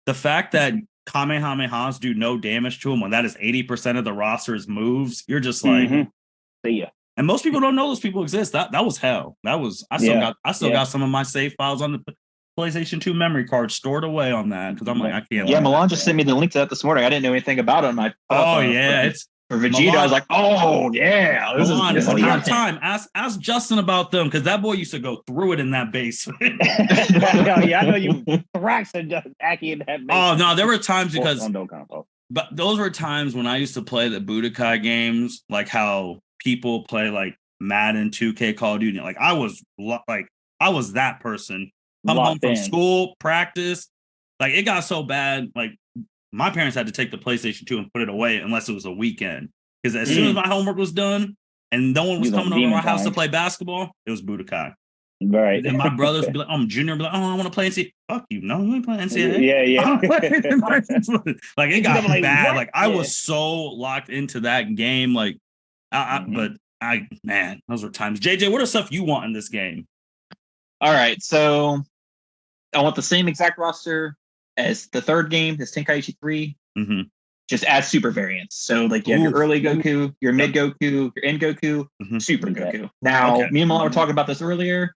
the fact that Kamehamehas do no damage to them when that is 80% of the roster's moves, you're just like, see ya. And most people don't know those people exist. That was hell. I still got some of my save files on the PlayStation 2 memory card stored away on that because I'm like, I can't. Yeah, Malon just sent me the link to that this morning. I didn't know anything about it. It's for Vegeta. Malon, I was like, oh yeah, this is you have time. Ask Justin about them because that boy used to go through it in that basement. I know you racks and just Aki in that basement. Oh no, there were times because but those were times when I used to play the Budokai games, like how people play like Madden, 2K, Call of Duty. Like I was that person. Come home from school, practice. Like it got so bad. Like my parents had to take the PlayStation 2 and put it away unless it was a weekend. Because as soon as my homework was done and no one was coming over to my house to play basketball, it was Budokai. Right. And my brothers would be like, Junior be like, I want to play NCAA. Fuck you. No, you ain't playing NCAA. Yeah. Like it got bad. What? Like I was so locked into that game. Like man, those were times. JJ, what are stuff you want in this game? All right, so I want the same exact roster as the third game, as Tenkaichi 3. Just add super variants. So like you have your early Goku, your mid Goku, your end Goku, super Goku. Now, me and Malon were talking about this earlier.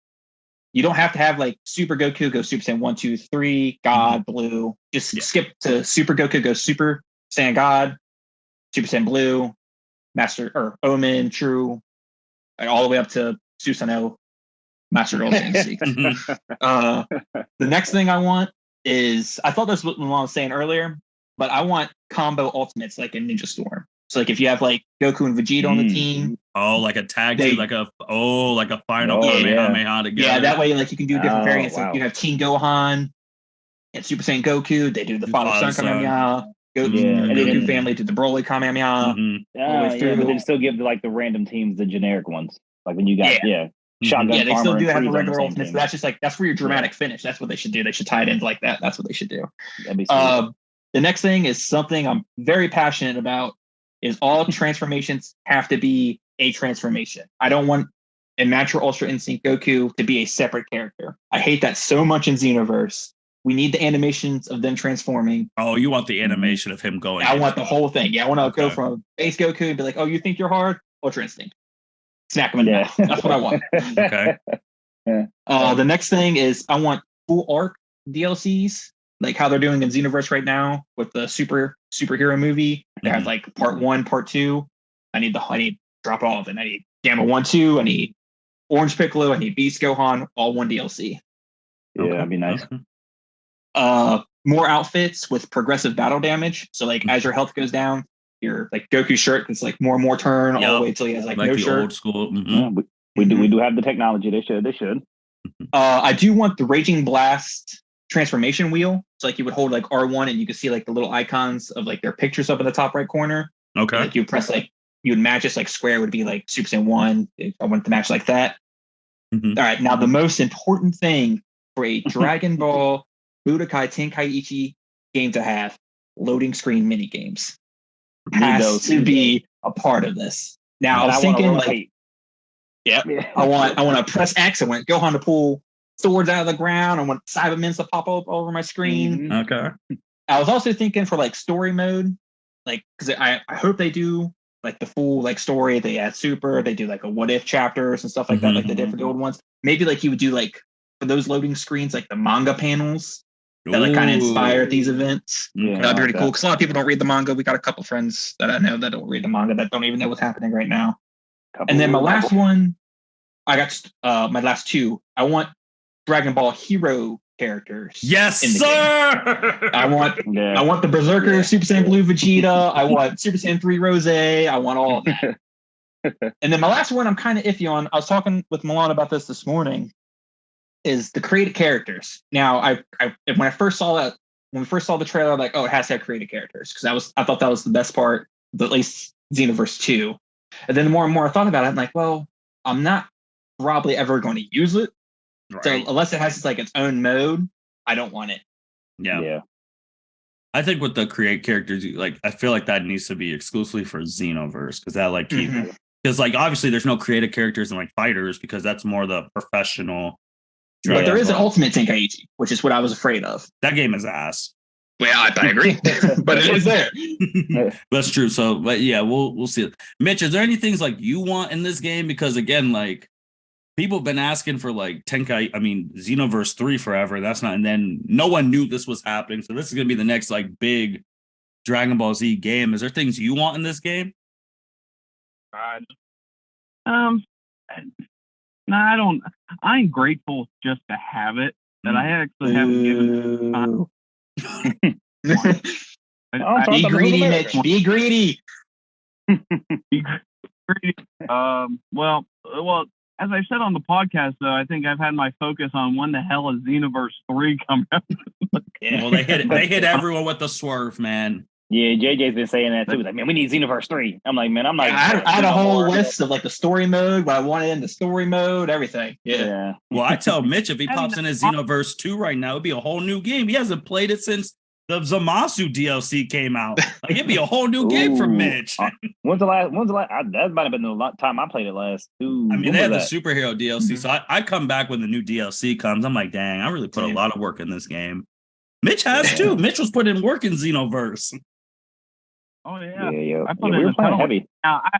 You don't have to have like super Goku go Super Saiyan 1, 2, 3, God, Blue. Just skip to super Goku, go Super Saiyan God, Super Saiyan Blue, Master or Omen, True, and all the way up to Susanoo, Master Girl Saiyan. The next thing I want is, I thought this was what Malon was saying earlier, but I want combo ultimates like in Ninja Storm. So like if you have like Goku and Vegeta on the team. Oh, like a tag team, like a final Kamehameha together. Yeah, that way like you can do different variants. Like you have Team Gohan and Super Saiyan Goku. They do the Father Son Kamehameha. Goku family did the Broly Kamehameha. But then still give like the random teams the generic ones. Like when you got Shotgun. Yeah, they still do have a regular ultimates. That's just like that's for your dramatic finish. That's what they should do. They should tie it in like that. That's what they should do. That'd be sweet. The next thing is something I'm very passionate about. Is all transformations have to be a transformation. I don't want a Natural Ultra Instinct Goku to be a separate character. I hate that so much in Xenoverse. We need the animations of them transforming. Oh, you want the animation of him going? I want the whole thing. Yeah, I want to go from base Goku and be like, oh, you think you're hard? Ultra Instinct. Smack him in the mouth. That's what I want. Okay. The next thing is I want full arc DLCs, like how they're doing in Xenoverse right now with the superhero movie. They have like part 1, part 2. I need drop all of it. I need Gamma 1, 2. I need Orange Piccolo. I need Beast Gohan. All one DLC. Yeah, that'd be nice. More outfits with progressive battle damage. So like as your health goes down, your like Goku shirt is like more and more turn all the way until he has like no the shirt. Old school. Yeah, we do have the technology. They should. I do want the Raging Blast transformation wheel. So like you would hold like R1 and you could see like the little icons of like their pictures up in the top right corner. Okay. Like you press like you would match it like square would be like Super Saiyan 1 if I wanted to match like that. All right, now the most important thing for a Dragon Ball Budokai Tenkaichi game to have, loading screen mini games, has to be a part of this. Now I was thinking like, I want to press X. I want Gohan to pull swords out of the ground. I want Cybermen to pop up over my screen. Okay. I was also thinking for like story mode, like because I hope they do like the full like story. They add Super. They do like a what if chapters and stuff like that, like the different old ones. Maybe like you would do like for those loading screens, like the manga panels that like kind of inspired these events. Yeah, that'd be pretty cool because a lot of people don't read the manga. We got a couple friends that I know that don't read the manga that don't even know what's happening right now. And then my last one, I got my last two. I want Dragon Ball Hero characters. Yes, in the sir. Game. I want the Berserker Super Saiyan Blue Vegeta. I want Super Saiyan 3 Rose. I want all of that. And then my last one, I'm kind of iffy on. I was talking with Malon about this morning. Is the created characters. Now, when I first saw that, when we first saw the trailer, I'm like, oh, it has to have created characters because I thought that was the best part, at least Xenoverse 2. And then the more and more I thought about it, I'm like, well, I'm not probably ever going to use it. Right. So unless it has like its own mode, I don't want it. Yeah. I think with the create characters, like I feel like that needs to be exclusively for Xenoverse because that like keep because like obviously there's no creative characters in like fighters because that's more the professional. But there is an Ultimate Tenkaichi, which is what I was afraid of. That game is ass. Well, I agree, but it is there. That's true. So, but yeah, we'll see. Mitch, is there any things like you want in this game? Because again, like people have been asking for like Xenoverse 3 forever. That's not, and then no one knew this was happening. So this is gonna be the next like big Dragon Ball Z game. Is there things you want in this game? No, I don't. I'm grateful just to have it. That I actually haven't given time. Be greedy, Mitch. Be greedy. Be greedy. Well, as I said on the podcast, though, I think I've had my focus on when the hell is Xenoverse 3 coming out. Well, they hit everyone with the swerve, man. Yeah, JJ's been saying that too. He's like, man, we need Xenoverse 3. I'm like, man, I'm not. I had a whole list of like the story mode, what I wanted in the story mode, everything. Yeah. Well, I tell Mitch if he pops in his Xenoverse 2 right now, it'd be a whole new game. He hasn't played it since the Zamasu DLC came out. Like it'd be a whole new game for Mitch. When's the last? That might have been the time I played it last. I mean, they had the superhero DLC, so I come back when the new DLC comes. I'm like, dang, I really put a lot of work in this game. Mitch has too. Mitch was putting work in Xenoverse. Oh yeah. I put it in the heavy. Now I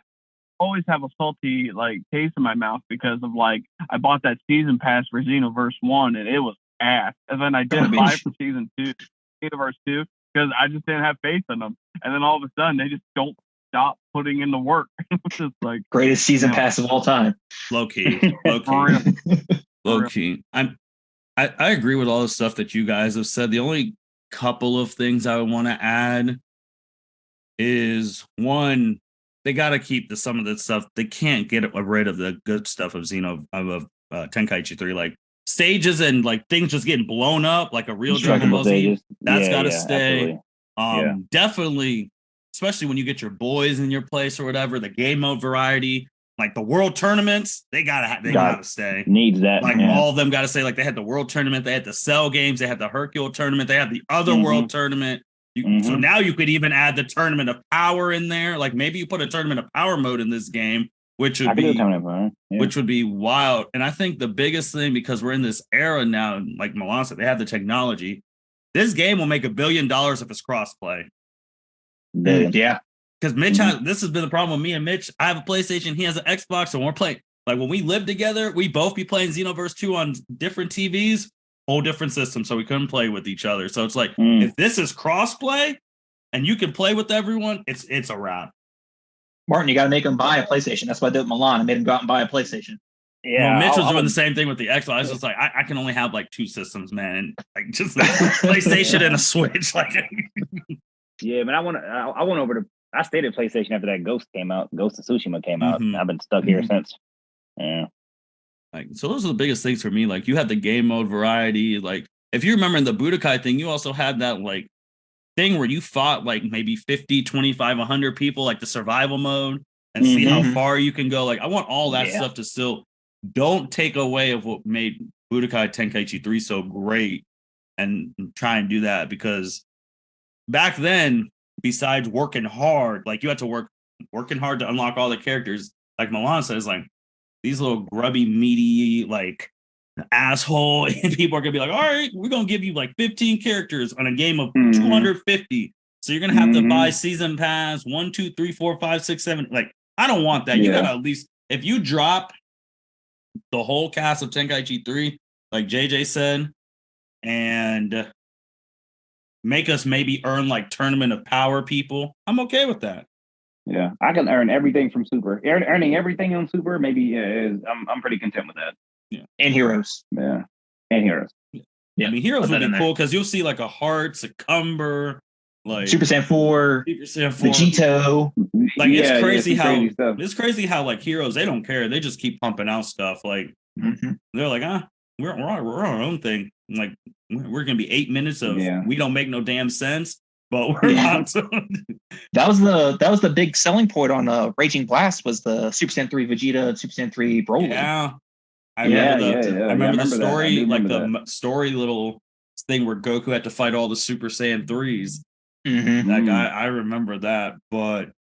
always have a salty like taste in my mouth because of like I bought that season pass for Xenoverse 1 and it was ass. And then I didn't buy it for season 2, Xenoverse 2, because I just didn't have faith in them. And then all of a sudden they just don't stop putting in the work. It's just like greatest season pass of all time. Low key. I agree with all the stuff that you guys have said. The only couple of things I would want to add is one, they got to keep some of the stuff. They can't get rid of the good stuff of Tenkaichi 3, like stages and like things just getting blown up like a real Dragon Ball Z. That's got to stay. Definitely, especially when you get your boys in your place or whatever. The game mode variety, like the world tournaments, they gotta stay. Needs that. Like all of them got to stay. Like they had the world tournament, they had the Cell games, they had the Hercule tournament, they had the other world tournament. So now you could even add the Tournament of Power in there. Like maybe you put a Tournament of Power mode in this game, which would be wild. And I think the biggest thing, because we're in this era now, like Malon said, they have the technology. This game will make $1 billion if it's crossplay. Yeah. Because Mitch this has been the problem with me and Mitch. I have a PlayStation, he has an Xbox, and we're playing. Like when we live together, we both be playing Xenoverse 2 on different TVs. Whole different system, so we couldn't play with each other. So it's like if this is crossplay and you can play with everyone, it's a wrap. Martin, you got to make him buy a PlayStation. That's what I did with Milan. I made him go out and buy a PlayStation. Yeah, Mitch was doing the same thing with the Xbox. I was just like, I can only have like 2 systems, man. Like just PlayStation and a Switch. Like, yeah, man. I went over to. I stayed at PlayStation after that Ghost came out. Ghost of Tsushima came out. And I've been stuck here since. Yeah. Like, so those are the biggest things for me. Like you had the game mode variety. Like if you remember in the Budokai thing, you also had that like thing where you fought like maybe 50, 25, 100 people, like the survival mode. and see how Mhm. far you can go. Like, I want all that Yeah. stuff to still don't take away of what made Budokai Tenkaichi 3 so great, and try and do that, because back then, besides working hard, like you had to working hard to unlock all the characters. Like Malon says, like these little grubby, meaty, like asshole and people are gonna be like, all right, we're gonna give you like 15 characters on a game of Mhm. 250. So you're gonna have to Mhm. buy season pass 1, 2, 3, 4, 5, 6, 7. Like, I don't want that. You Yeah. gotta at least, if you drop the whole cast of Tenkaichi 3, like JJ said, and make us maybe earn like Tournament of Power people, I'm okay with that. Yeah, I can earn everything from Super. Earning everything on Super, maybe I'm pretty content with that. And Heroes. Yeah, and Heroes. I mean, Heroes put would that in be there. cool because you'll see like a Hearts, a Cumber, like Super Saiyan 4, Super Saiyan 4. Vegito. Like, Yeah, it's crazy some how crazy stuff. it's crazy how like Heroes, they don't care. They just keep pumping out stuff. Like, Mhm. they're like, we're on our own thing. Like, we're gonna be 8 minutes of Yeah. we don't make no damn sense, but we're Yeah. not. That was the big selling point on Raging Blast was the Super Saiyan 3 Vegeta and Super Saiyan 3 Broly. Yeah. I Yeah, remember yeah, yeah. I remember the that. I story, do like remember the story little thing where Goku had to fight all the Super Saiyan 3s. Mhm. Like, Mm. I remember that, but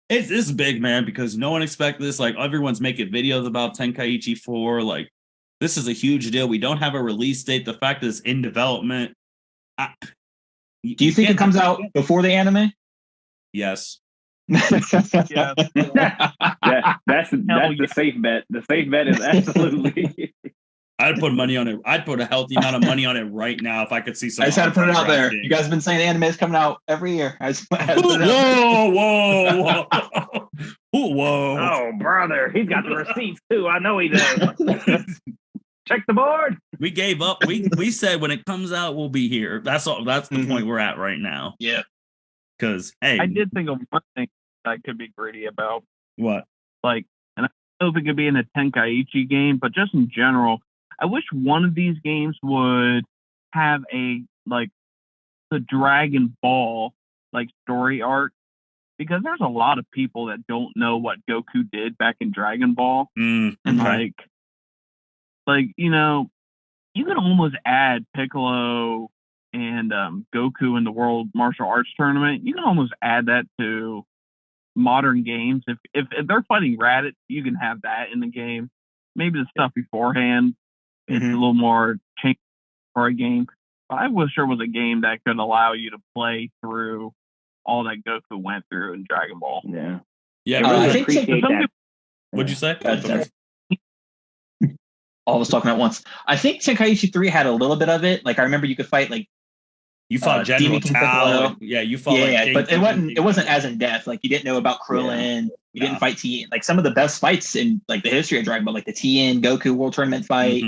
it's big, man, because no one expected this. Like, everyone's making videos about Tenkaichi 4. Like, this is a huge deal. We don't have a release date. The fact that it's in development. Do you think it comes out before the anime? Yes. Yeah. That's the safe bet. The safe bet is absolutely. I'd put money on it. I'd put a healthy amount of money on it right now if I could see some. I just had to put it out there. games. You guys have been saying anime is coming out every year. I just had to put it out there. Whoa. Whoa. Oh, brother, he's got the receipts too. I know he does. Check the board. We gave up. We said when it comes out, we'll be here. That's all. That's the point we're at right now. Yeah. Because, hey, I did think of one thing I could be greedy about. what? Like, and I don't know if it could be in a Tenkaichi game, but just in general, I wish one of these games would have a like the Dragon Ball like story arc, because there's a lot of people that don't know what Goku did back in Dragon Ball, and Okay. like you know, you can almost add Piccolo and Goku in the World Martial Arts Tournament. You can almost add that to modern games. If they're fighting Raditz, you can have that in the game. Maybe the stuff beforehand is a little more changed for a game. But I wish there was a game that could allow you to play through all that Goku went through in Dragon Ball. Yeah. Yeah. I really I think appreciate that. What'd you say? All of us talking at once. I think Tenkaichi 3 had a little bit of it. Like I remember you could fight like You fought General Demon King Tao. Piccolo. Yeah, you fought. yeah, like but King it wasn't as in depth. Like you didn't know about Krillin. You didn't fight Tien. Like some of the best fights in like the history of Dragon Ball, like the Tien Goku World Tournament fight.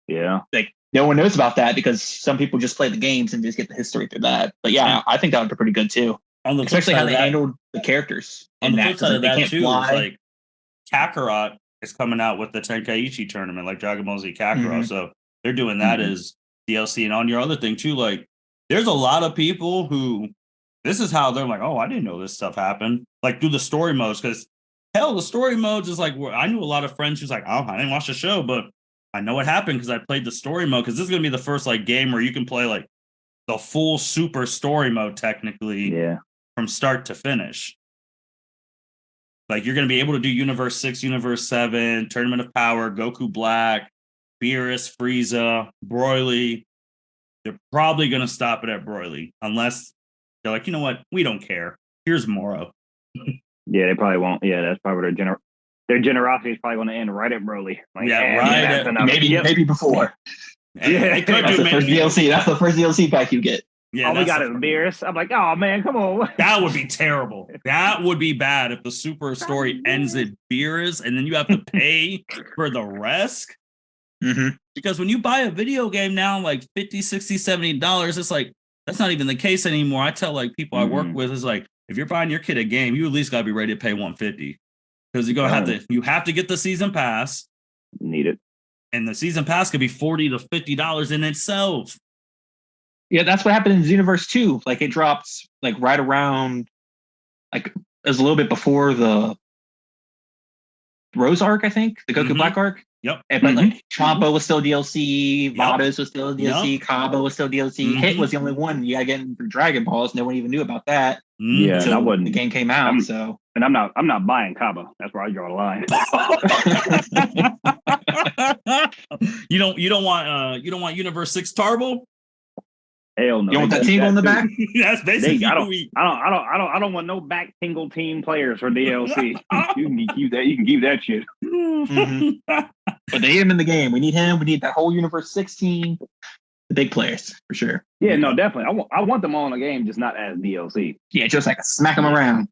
Yeah. Like no one knows about that because some people just play the games and just get the history through that. But yeah, I think that would be pretty good too. On the Especially how they that, handled the characters. on in the that, flip side 'cause of they that can't too, fly. is like Kakarot is coming out with the Tenkaichi tournament, like Dragon Ball Z Kakarot. So they're doing that as DLC. And on your other thing too, like there's a lot of people who this is how they're like, oh, I didn't know this stuff happened. Like through the story modes, because hell, the story modes is like where I knew a lot of friends who's like, oh, I didn't watch the show, but I know what happened because I played the story mode. Because this is gonna be the first like game where you can play like the full super story mode technically from start to finish. Like you're gonna be able to do Universe 6, Universe 7, Tournament of Power, Goku Black, Beerus, Frieza, Broly. They're probably gonna stop it at Broly unless they're like, you know what, we don't care. Here's Moro. Yeah, they probably won't. Yeah, that's probably their generosity is probably going to end right at Broly. Like, maybe before. Yeah, that's the first DLC. That's the first DLC pack you get. Yeah, all we got is Beerus. I'm like, oh man, come on. That would be terrible. That would be bad if the super story ends at Beerus and then you have to pay for the rest. Because when you buy a video game now, like $50, $60, $70, it's like that's not even the case anymore. I tell like people I work with is like, if you're buying your kid a game, you at least gotta be ready to pay $150 because you're gonna have to get the season pass. Need it, and the season pass could be $40 to $50 in itself. Yeah, that's what happened in Xenoverse 2. Like it dropped like right around like it was a little bit before the Rose arc, I think, the Goku Black arc. Yep. But like Champa was still DLC, Yep. Vados was still DLC, Kaba was still DLC. Hit Mhm. was the only one you gotta get in for Dragon Balls. No one even knew about that. Yeah, So and I wouldn't. the game came out. So And I'm not buying Kaba. That's where I draw the line. You don't want Universe 6 Tarble? Hell no. you want that tingle in the back? That's basically I don't want no back tingle team players for DLC. You can keep that. You can keep that shit. Mhm. But they need him in the game. We need him. We need that whole Universe 16. The big players for sure. Yeah, no, definitely. I want them all in the game, just not as DLC. Yeah, just like smack them around.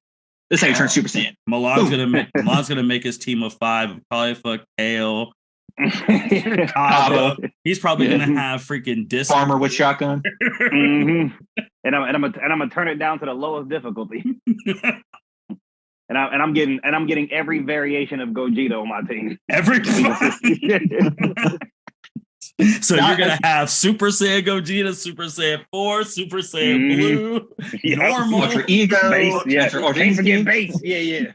This is how you turn Super Saiyan. Milan's gonna make his team of 5. Probably fuck Kale. Kaba. He's probably gonna have freaking disc Farmer with shotgun. Mm-hmm. And I'm gonna turn it down to the lowest difficulty. And I'm getting every variation of Gogeta on my team. So you're gonna have Super Saiyan Gogeta, Super Saiyan 4, Super Saiyan Blue, normal, Ultra Ego, base, Ultra can't forget Instinct. base, yeah.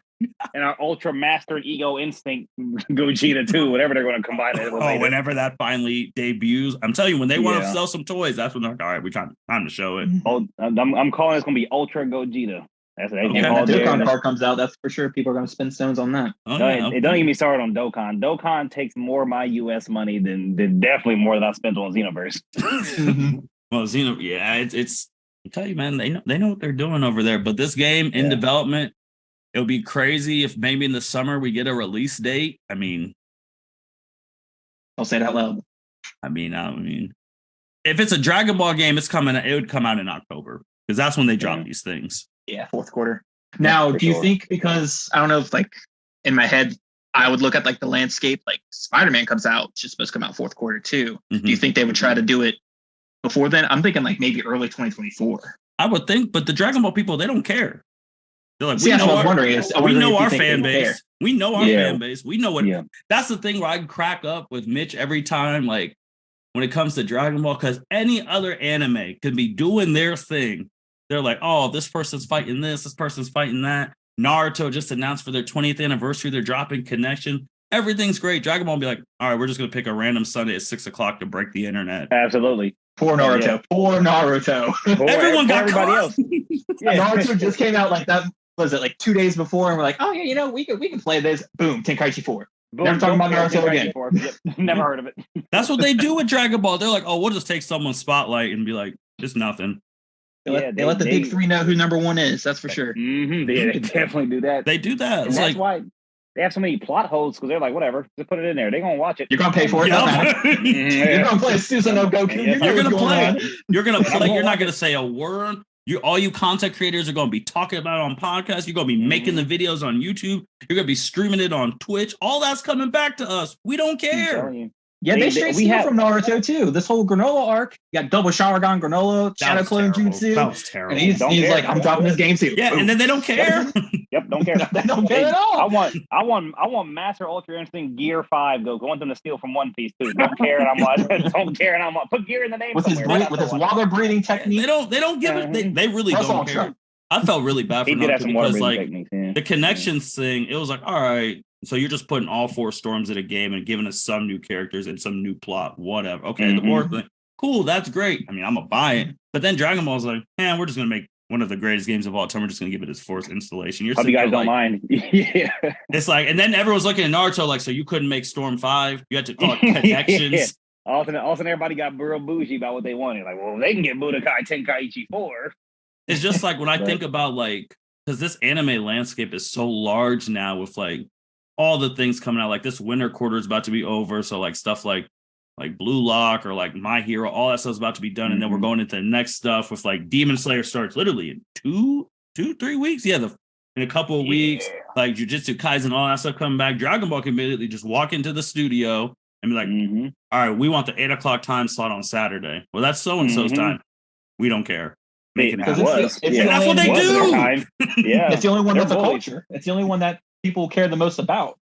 And our Ultra Mastered Ego Instinct Gogeta too, whatever they're going to combine it with. Oh, whenever that finally debuts, I'm telling you, when they want to Yeah. sell some toys, that's when they're like, all right, time to show it. Oh, I'm calling it's going to be Ultra Gogeta. That's it. Okay. When that All Dokkan there. card comes out, that's for sure. People are going to spend stones on that. Oh, No, yeah, it don't get me started on Dokkan. Dokkan takes more of my US money than definitely more than I spent on Xenoverse. Well, Xeno, yeah, it's. I tell you, man, they know what they're doing over there. But this game in development, it'll be crazy if maybe in the summer we get a release date. I mean, I'll say it out loud. I mean, if it's a Dragon Ball game, it's coming. It would come out in October because that's when they drop these things. Yeah, fourth quarter. Now, do you think, because I don't know if like in my head, I would look at like the landscape, like Spider-Man comes out, it's just supposed to come out fourth quarter too. Mm-hmm. Do you think they would try to do it before then? I'm thinking like maybe early 2024. I would think, but the Dragon Ball people, they don't care. They're like, See, that's what I'm wondering is, we know our fan base. We know our fan base. We know what. Yeah. That's the thing where I crack up with Mitch every time, like when it comes to Dragon Ball, because any other anime can be doing their thing. They're like, oh, this person's fighting this person's fighting that. Naruto just announced for their 20th anniversary, they're dropping Connection. Everything's great. Dragon Ball will be like, all right, we're just going to pick a random Sunday at 6:00 to break the internet. Absolutely. Poor Naruto. Yeah. Poor Naruto. Everyone got everybody caught. else. Yeah. Naruto just came out like that. Was it like 2 days before? And we're like, oh yeah, you know, we can play this. Boom, Tenkaichi 4. Never talking about Naruto again. Yep. Never heard of it. That's what they do with Dragon Ball. They're like, oh, we'll just take someone's spotlight and be like, it's nothing. They let the big three know who number one is. That's for sure. Mm-hmm. They definitely do that. They do that. And It's that's like, why they have so many plot holes because they're like, whatever, just put it in there. They're gonna watch it. You're gonna pay for it. Doesn't matter. You're gonna play Susanoo Goku. Yeah. You're gonna play. On. You're gonna play. You're not gonna say a word. All you content creators are gonna be talking about it on podcasts. You're gonna be making the videos on YouTube. You're gonna be streaming it on Twitch. All that's coming back to us. We don't I'm care. telling you. Yeah, they straight steal from Naruto too. This whole Granola arc, you got double Sharingan Granola, Shadow Clone Jutsu. That was terrible. And he's like, I'm dropping this game too. Yeah, Boom. and then they don't care. Yep, don't care. They don't care at all. I want Master Ultra Instinct Gear 5 Goku. I want them to steal from One Piece too. Don't care, and I'm like, don't care, and I'm like, put Gear in the name. With his somewhere. water breathing technique. They don't give it. They really Plus don't Ultra. care. I felt really bad for He did have Naruto some water because breathing like techniques. Yeah. the connections thing, it was like, all right, so you're just putting all 4 storms in a game and giving us some new characters and some new plot, whatever. Okay, the war thing, cool, that's great. I mean, I'm gonna buy it. But then Dragon Ball's like, man, we're just gonna make one of the greatest games of all time. We're just gonna give it its 4th installation. Hope you guys don't mind. Yeah. It's like, and then everyone's looking at Naruto like, so you couldn't make Storm 5? You had to call it Connections. Yeah. Also, everybody got real bougie about what they wanted. Like, well, they can get Budokai Tenkaichi 4. It's just like when I think about like, because this anime landscape is so large now with like all the things coming out. Like this winter quarter is about to be over, so like stuff like Blue Lock or like My Hero, all that stuff's about to be done, and then we're going into the next stuff with like Demon Slayer starts literally in 3 weeks. Yeah, in a couple of weeks, like Jujutsu Kaisen, all that stuff coming back. Dragon Ball can immediately just walk into the studio and be like, all right, we want the 8:00 time slot on Saturday. Well, that's so and so's time. We don't care. And That's what they do. Yeah, it's the only one that's a bullies. culture. It's the only one that people care the most about.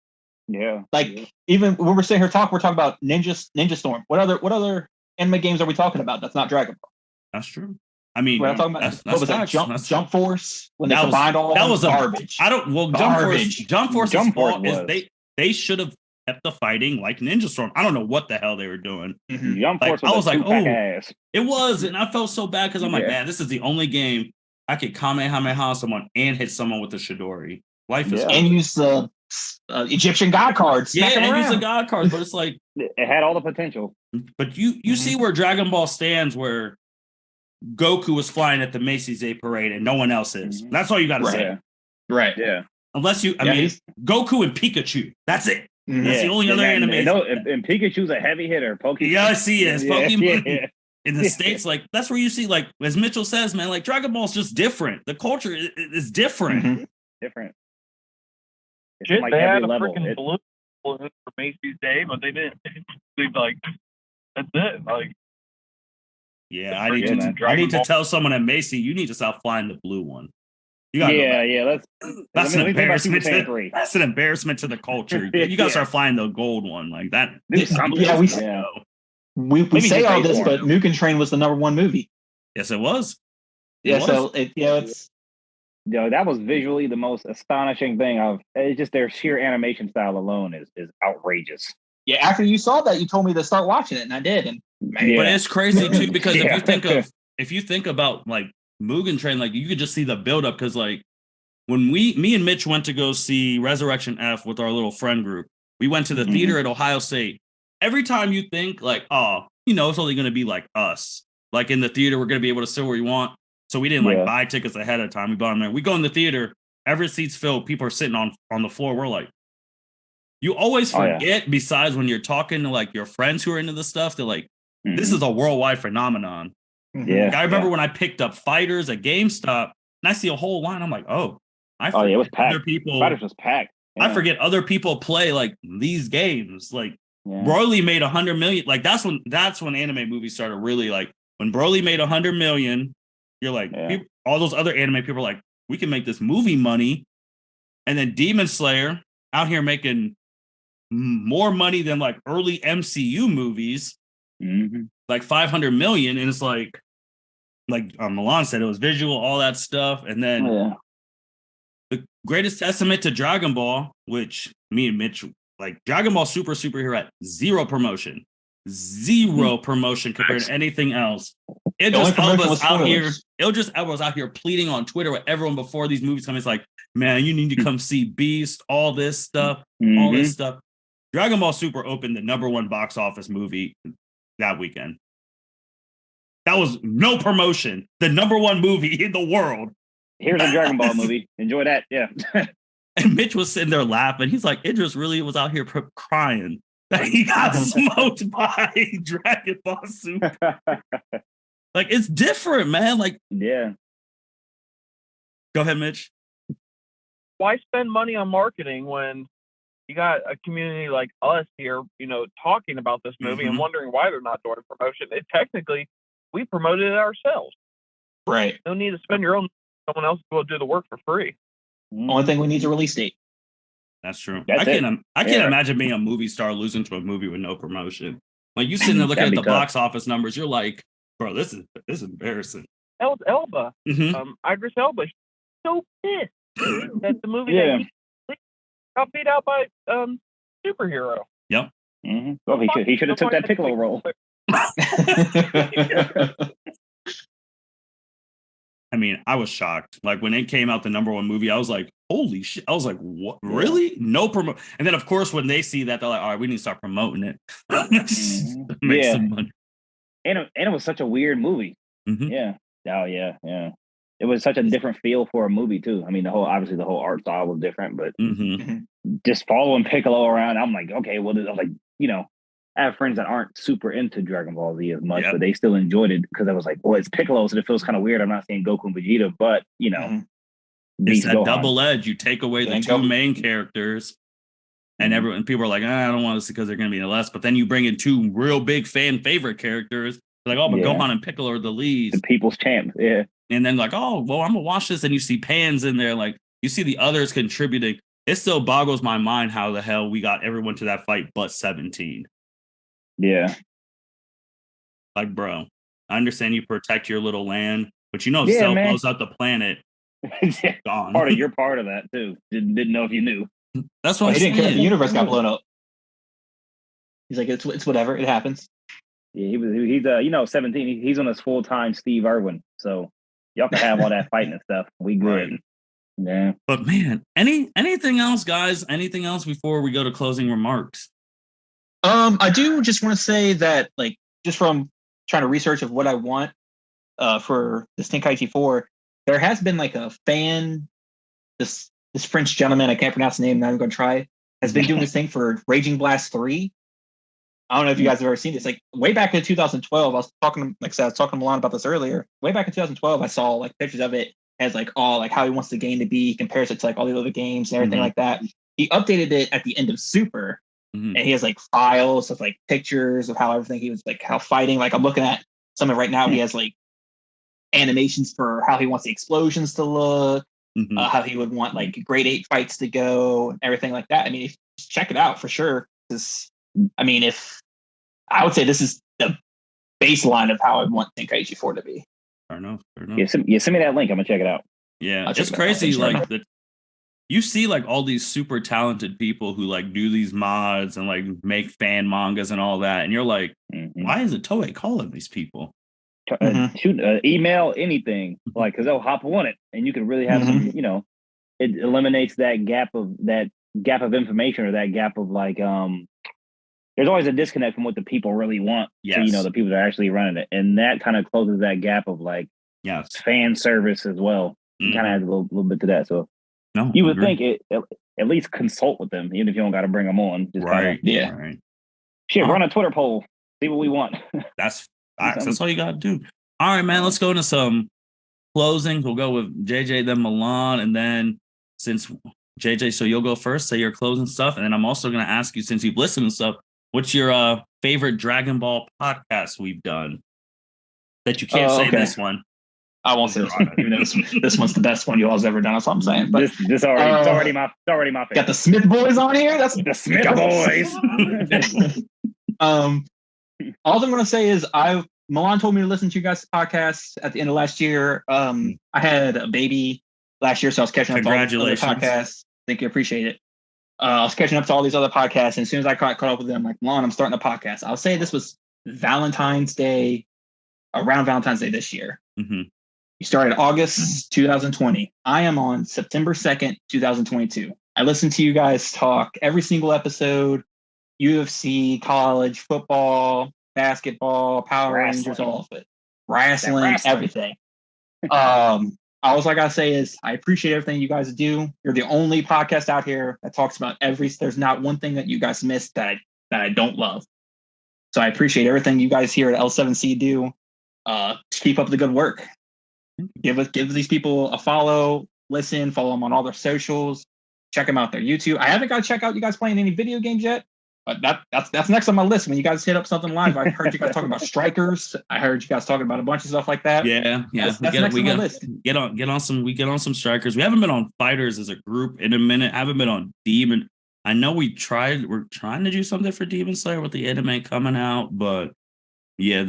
Yeah, like even when we're sitting here we're talking about Ninja Storm. What other anime games are we talking about? That's not Dragon Ball. That's true. I mean, We're not talking about that's what was that? facts. Jump Force when they That was- combined all that of was them? a- garbage. I don't. Well, Garbage. Jump Force's Jump Force fault is was. they should have kept the fighting like Ninja Storm. I don't know what the hell they were doing. Mhm. Jump Like, Force I was like, two-pack oh. ass. It was, and I felt so bad because I'm like, Yeah. man, this is the only game I could Kamehameha someone and hit someone with a Shidori. Life is Yeah. And use the Egyptian god cards. yeah, Smack 'em and use the around. God cards, but it's like, It had all the potential. but you see where Dragon Ball stands, where Goku was flying at the Macy's Day Parade and no one else is. Mhm. That's all you got to Right. say. Yeah. Right. Yeah. Unless you, I Yeah, mean, he's- Goku and Pikachu. That's it. Mhm. That's the only other anime. And Pikachu's a heavy hitter. Pokemon. Yes, he is. Yeah, Pokemon yeah. in the States, like that's where you see, like as Mitchell says, man, like Dragon Ball's just different. The culture is different. Mhm. Different. It's Shit, like they had every a level. freaking balloon for Macy's Day, but they didn't. They like that's it. Like Yeah, I Freaking need to. man. I need to Dragon Ball. tell someone at Macy, you need to stop flying the blue one. You got Yeah. Let's. That's let an me think about Super embarrassment. Saiyan 3. That's an embarrassment to the culture. You got to Yeah. start flying the gold one like that. Do something. Yeah, we- Yeah. We Maybe say just all wait this, for but Mugen Train was the #1 movie. Yes, it was. It Yeah, was. so it's Yo, that was visually the most astonishing thing I've. It's just their sheer animation style alone is outrageous. yeah. After you saw that, you told me to start watching it, and I did. And man, Yeah. But it's crazy too because Yeah. if you think about like Mugen Train, like you could just see the buildup because like when me and Mitch went to go see Resurrection F with our little friend group, we went to the Mhm. theater at Ohio State. Every time you think like, oh, you know, it's only going to be like us, like in the theater, we're going to be able to sit where we want. So we didn't like Yeah. buy tickets ahead of time. We bought them there. We go in the theater, every seat's filled. People are sitting on the floor. We're like, you always Oh, yeah. forget. Besides, when you're talking to like your friends who are into the stuff, they're like, this is a worldwide phenomenon. Yeah. Like, I remember when I picked up Fighters at GameStop and I see a whole line. I'm like, oh, I Oh, yeah, it was forget packed. other people. Fighters was packed. I Yeah. forget other people play like these games. Like Yeah. Broly made 100 million. Like that's when anime movies started really like when Broly made 100 million. You're like Yeah. all those other anime people are like, we can make this movie money, and then Demon Slayer out here making more money than like early MCU movies, Mhm. like 500 million, and it's like Malon said, it was visual, all that stuff, and then Yeah. the greatest testament to Dragon Ball, which me and Mitch like Dragon Ball Superhero had zero promotion compared to anything else. It The only just Elba's promotion was out here. spoilers. It just Elba's out here pleading on Twitter with everyone before these movies come. It's like, man, you need to come see Beast, all this stuff, all Mhm. this stuff. Dragon Ball Super opened the #1 box office movie that weekend. That was no promotion. The #1 movie in the world. Here's a Dragon Ball movie. Enjoy that. Yeah. And Mitch was sitting there laughing. He's like, Idris really was out here crying that he got smoked by Dragon Ball Super. Like, it's different, man. Like, Yeah. go ahead, Mitch. why spend money on marketing when you got a community like us here, you know, talking about this movie and Mhm. wondering why they're not doing a promotion? It technically, we promoted it ourselves. right. No need to spend your own. Someone else will do the work for free. Only thing we need is a release date. That's true. That's I can't Yeah. imagine being a movie star losing to a movie with no promotion. Like, you sitting there looking at That'd the be tough. box office numbers, you're like, bro, this is embarrassing. That was Elba. Mhm. Idris Elba. She's so pissed that the movie Yeah. that he got beat out by superhero. Mhm. Well, he should have took that Piccolo role. I mean, I was shocked. Like, when it came out, the #1 movie, I was like, holy shit. I was like, what? Yeah. Really? No promo. And then, of course, when they see that, they're like, all right, we need to start promoting it. Mhm. Make Yeah. some money. And it was such a weird movie. Mhm. Yeah. Oh yeah. Yeah. It was such a different feel for a movie too. I mean, obviously the whole art style was different, but Mhm. just following Piccolo around, I'm like, okay, well, I'm like, you know, I have friends that aren't super into Dragon Ball Z as much, Yeah. but they still enjoyed it because I was like, well, it's Piccolo, so it feels kind of weird. I'm not saying Goku and Vegeta, but you know, Mhm. It's Beast that Gohan. double edge. You take away the And two Goku- main characters, and Mhm. everyone people are like, I don't want this because they're going to be less. But then you bring in two real big fan favorite characters. Like, oh, but Yeah. Gohan and Piccolo are the leads. The people's champ. Yeah. And then like, oh, well, I'm gonna watch this, and you see Pans in there, like you see the others contributing. It still boggles my mind how the hell we got everyone to that fight but 17. Yeah. Like, bro, I understand you protect your little land, But if Yeah, Cell man. blows up the planet, gone. You're part of that too. Didn't know if you knew. That's what I'm he didn't saying. care if the universe got blown up. He's like, it's whatever, it happens. Yeah, he's 17. He's on his full-time Steve Irwin. So y'all can have all that fighting and stuff. We good. Right. Yeah. But man, anything else, guys? Anything else before we go to closing remarks? I do just want to say that, like, just from trying to research of what I want for this Tenkaichi 4, there has been like a fan, this French gentleman, I can't pronounce the name, not even going to try, has been doing this thing for Raging Blast 3. I don't know if you guys have ever seen this. Like, way back in 2012, I was talking to Malon about this earlier. Way back in 2012, I saw like pictures of it as like all like how he wants the game to be, compares it to like all the other games and everything like that. He updated it at the end of Super, and he has like files of like pictures of how everything he was like how fighting. Like I'm looking at some of right now. He has like animations for how he wants the explosions to look, how he would want like grade 8 fights to go, and everything like that. I mean, check it out for sure. I mean, if I would say this is the baseline of how I want Tenkaichi 4 to be. Fair enough. Yeah, send me that link. I'm gonna check it out. Yeah, it's crazy. Like you see, like all these super talented people who like do these mods and like make fan mangas and all that, and you're like, why isn't Toei calling these people? Shoot, email, anything, like, because they'll hop on it, and you can really have some. It eliminates that gap of information, or that gap of like there's always a disconnect from what the people really want to, the people that are actually running it. And that kind of closes that gap of like fan service as well. It kind of adds a little bit to that. So you would think it at least consult with them, even if you don't got to bring them on. Just Shit, run a Twitter poll. See what we want. That's all you got to do. All right, man, let's go into some closings. We'll go with JJ, then Malon. And then since JJ, so you'll go first, say your closing stuff. And then I'm also going to ask you, since you've listened to stuff, what's your favorite Dragon Ball podcast we've done? That you can't say this one. I won't say this one. Even though this one's the best one you all's ever done. That's what I'm saying. But it's already my favorite. Got the Smith boys on here. That's the Smith boys. All I'm going to say is Malon told me to listen to you guys' podcast at the end of last year. I had a baby last year, so I was catching up to all the other podcasts. Thank you. Appreciate it. I was catching up to all these other podcasts, and as soon as I caught up with them, I'm like, Malon, I'm starting a podcast. I'll say this was Valentine's Day, around Valentine's Day this year. You started August 2020. I am on September 2nd, 2022. I listened to you guys talk every single episode, UFC, college, football, basketball, Power Rangers, all of it. Wrestling, everything. All I gotta say is I appreciate everything you guys do. You're the only podcast out here that talks about there's not one thing that you guys miss that I don't love. So I appreciate everything you guys here at L7C do. Keep up the good work. Give these people a follow, follow them on all their socials, check them out their YouTube. I haven't got to check out you guys playing any video games yet, but that's next on my list. When you guys hit up something live, I heard you guys talking about Strikers. I heard you guys talking about a bunch of stuff like that. Yeah. That's next on my list. Get on some Strikers. We haven't been on Fighters as a group in a minute. I haven't been on Demon. I know we're trying to do something for Demon Slayer with the anime coming out, but yeah,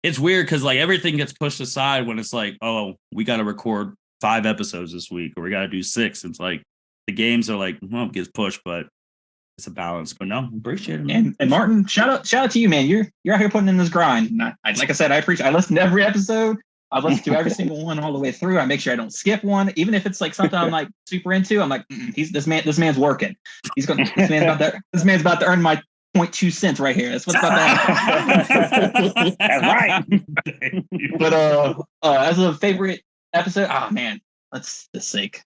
it's weird because like everything gets pushed aside when it's like, oh, we got to record 5 episodes this week, or we got to do 6. It's like the games are like, well, it gets pushed, but it's a balance. But no, appreciate it. And Martin, shout out to you, man. You're out here putting in this grind. And like I said, I appreciate. I listen to every episode. I listen to every single one all the way through. I make sure I don't skip one, even if it's like something I'm like super into. I'm like, this man's working. This man's about to earn my 0.2 cents right here. That's what's about to happen. That's right. But as a favorite episode, man, let's just sake.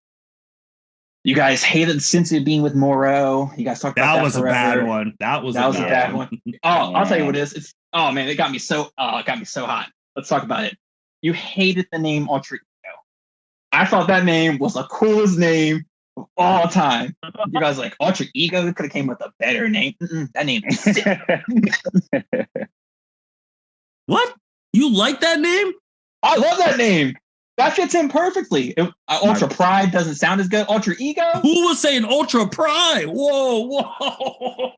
You guys hated Sensei being with Moro. You guys talked about that. Was forever. A bad one. That was a bad one. I'll tell you what it is. It got me so hot. Let's talk about it. You hated the name Ultra Ego. I thought that name was the coolest name of all time. You guys like Ultra Ego could have came with a better name. That name is sick. What? You like that name? I love that name. That fits in perfectly. Ultra Pride doesn't sound as good. Ultra Ego? Who was saying Ultra Pride? Whoa.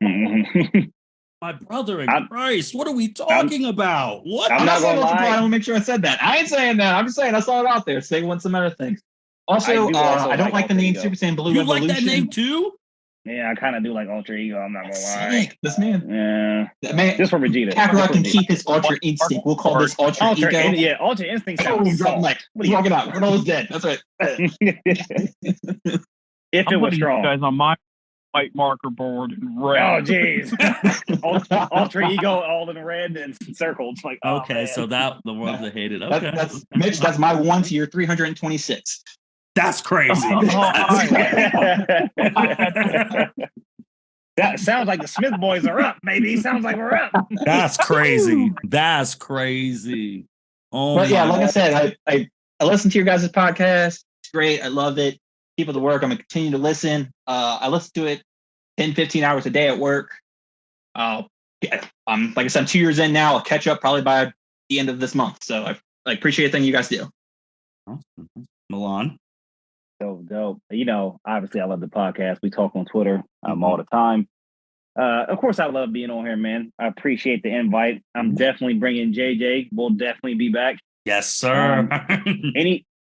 My brother in I'm- Christ, what are we talking about? What? I'm I'm not not saying gonna multiply. lie. I want to make sure I said that. I ain't saying that. I'm just saying I saw it out there. Say want some other things. Also, I do also I don't like like the Alter name Ego. Super Saiyan Blue You Evolution. like that name too? Yeah, I kind of do like Ultra Ego. I'm not gonna That's lie. sick. This man, Yeah, that man, just for Vegeta. Kakarot can Just for keep his Ultra Instinct. We'll call this Ultra Ultra, Ego. yeah, Ultra Instinct Oh, sounds drop soft. mic. What do you- Walk it out. Granola's dead. That's right. If it I'm was putting you strong. guys on my white marker board in red. Oh, jeez. Ultra Ego all in red and circled. Like, oh, Okay, man. so that the ones that hated. Okay, That's Mitch. That's my 1 to your 326. that's crazy. That sounds like the Smith boys are up, baby. Sounds like we're up. That's crazy. That's crazy. Oh, But yeah, my like I said, I listen to your guys' podcast. It's great. I love it. Keep up the work. I'm gonna continue to listen. I listen to it 10, 15 hours a day at work. Yeah, I'm like I said, I'm 2 years in now. I'll catch up probably by the end of this month. So I appreciate everything you guys do. Malon. Dope. You know, obviously I love the podcast. We talk on Twitter Mhm. all the time. Of course, I love being on here, man. I appreciate the invite. I'm definitely bringing JJ. We'll definitely be back. Yes, sir.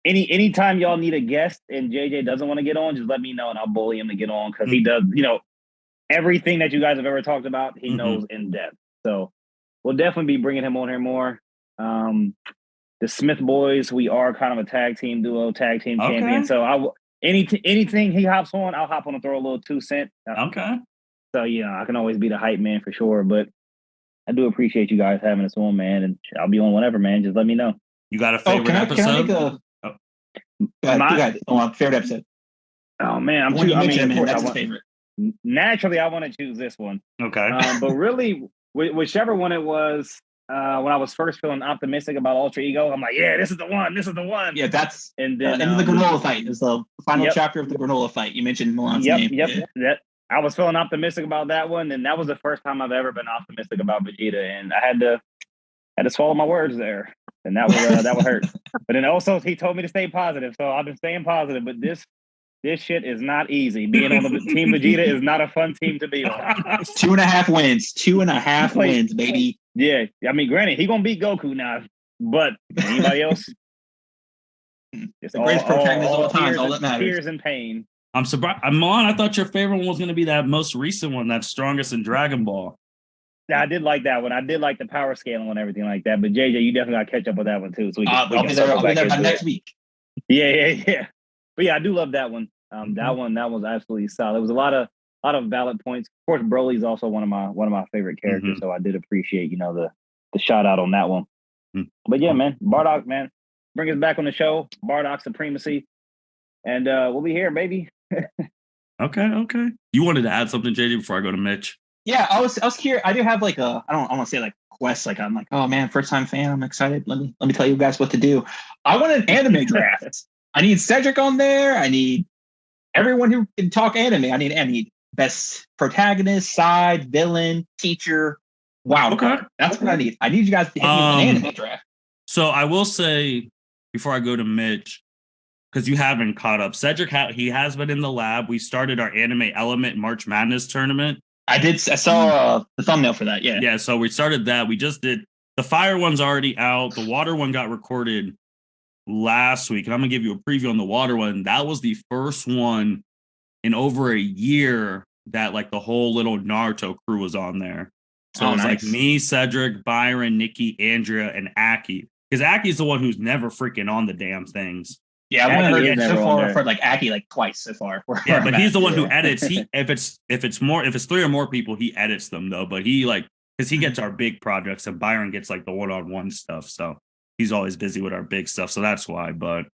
Anytime y'all need a guest and JJ doesn't want to get on, just let me know and I'll bully him to get on because he does, you know, everything that you guys have ever talked about, he knows in depth. So we'll definitely be bringing him on here more. The Smith boys, we are kind of a tag team duo, tag team champion. So anything he hops on, I'll hop on and throw a little 2 cent. Okay. So I can always be the hype man for sure. But I do appreciate you guys having us on, man, and I'll be on whenever, man. Just let me know. You got a favorite episode? Go ahead. Favorite episode. Oh man, One you mentioned, of course, that's his favorite. naturally I want to choose this one. Okay. But really, whichever one it was, when I was first feeling optimistic about Ultra Ego, I'm like, yeah, this is the one. This is the one. Yeah, that's and then the granola fight is the final chapter of the granola fight. You mentioned Milan's name. Yep. That I was feeling optimistic about that one, and that was the first time I've ever been optimistic about Vegeta, and I had to swallow my words there, and that would hurt. But then also he told me to stay positive, so I've been staying positive. But this shit is not easy. Being on the team Vegeta is not a fun team to be on. 2.5 wins. 2.5 wins, baby. Yeah, I mean, granted, he gonna beat Goku now, but anybody else? It's the greatest protagonist of all time. All that matters. Tears and pain. I'm surprised. Malon, I thought your favorite one was going to be that most recent one, that's strongest in Dragon Ball. Yeah, I did like that one. I did like the power scaling and everything like that. But JJ, you definitely got to catch up with that one too. So I'll be there by next week. Yeah. But yeah, I do love that one. That was absolutely solid. There was a lot of valid points. Of course, Broly's also one of my favorite characters. So I did appreciate the shout out on that one. But yeah, man, Bardock, man, bring us back on the show. Bardock supremacy, and we'll be here, baby. Okay. You wanted to add something, JJ, before I go to Mitch? Yeah, I was curious. I do have like I want to say like quest. Like I'm like, oh man, first time fan. I'm excited. Let me tell you guys what to do. I want an anime draft. I need Cedric on there. I need everyone who can talk anime. I need best protagonist, side, villain, teacher. Wow. Okay. That's what I need. I need you guys to hit me with an anime draft. So I will say before I go to Mitch, because you haven't caught up, Cedric he has been in the lab. We started our Anime Element March Madness tournament. I saw the thumbnail for that. Yeah. So we started that. We just did the fire one's already out. The water one got recorded last week, and I'm gonna give you a preview on the water one. That was the first one in over a year that like the whole little Naruto crew was on there. So it was like me, Cedric, Byron, Nikki, Andrea, and Aki. Because Aki's the one who's never freaking on the damn things. Yeah, I've only heard so far for like Aki like twice so far. Yeah, but he's the one who edits. If it's 3 or more people, he edits them though. But he because he gets our big projects, and Byron gets like the one-on-one stuff. So he's always busy with our big stuff. So that's why. But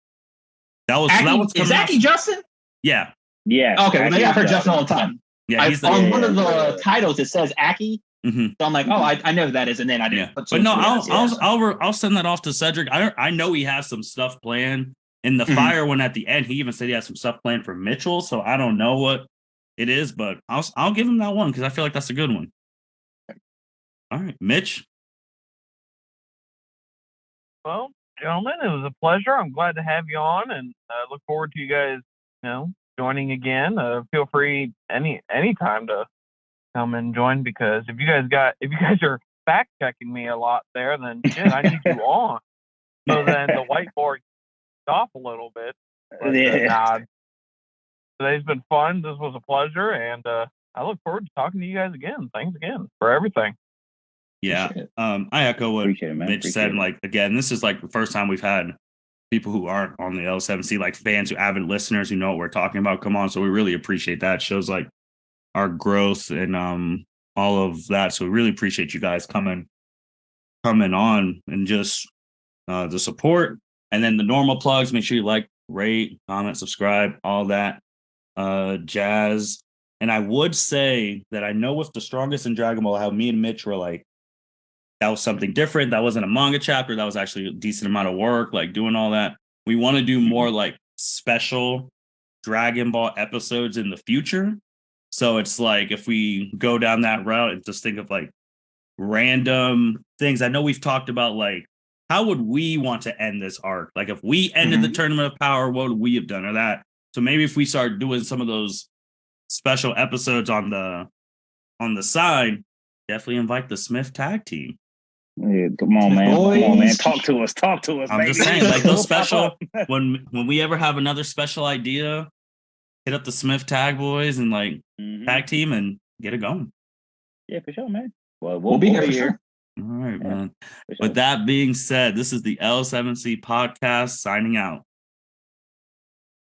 that was is Aki Justin? Yeah. Okay, well, I've heard Justin all the time. Yeah, on one of the titles it says Aki. So I'm like, oh, I know who that is, and then I didn't. Yeah. But no, I'll send that off to Cedric. I know he has some stuff planned. In the fire one at the end, he even said he has some stuff planned for Mitchell. So I don't know what it is, but I'll give him that one because I feel like that's a good one. All right, Mitch. Well, gentlemen, it was a pleasure. I'm glad to have you on, and I look forward to you guys, joining again. Feel free anytime to come and join, because if you guys are fact checking me a lot there, then shit, I need you on. So then the whiteboard off a little bit. But, nah, today's been fun. This was a pleasure, and I look forward to talking to you guys again. Thanks again for everything. Yeah, I echo what Mitch said. Like, again, this is like the first time we've had people who aren't on the L7C, like fans, who avid listeners who know what we're talking about, come on. So we really appreciate that. It shows like our growth and all of that. So we really appreciate you guys coming on and just the support. And then the normal plugs, make sure you like, rate, comment, subscribe, all that jazz. And I would say that I know with the Strongest in Dragon Ball, how me and Mitch were like, that was something different. That wasn't a manga chapter. That was actually a decent amount of work, like doing all that. We want to do more like special Dragon Ball episodes in the future. So it's like, if we go down that route and just think of like random things. I know we've talked about like, how would we want to end this arc? Like, if we ended the Tournament of Power, what would we have done, or that? So maybe if we start doing some of those special episodes on the side, definitely invite the Smith tag team. Yeah, come on, man. Come on, man. Talk to us. I'm baby. just saying, like, those special when we ever have another special idea, hit up the Smith Tag Boys and like tag team and get it going. Yeah, for sure, man. Well, we'll be here for sure. All right, man. With that being said, this is the L7C podcast signing out.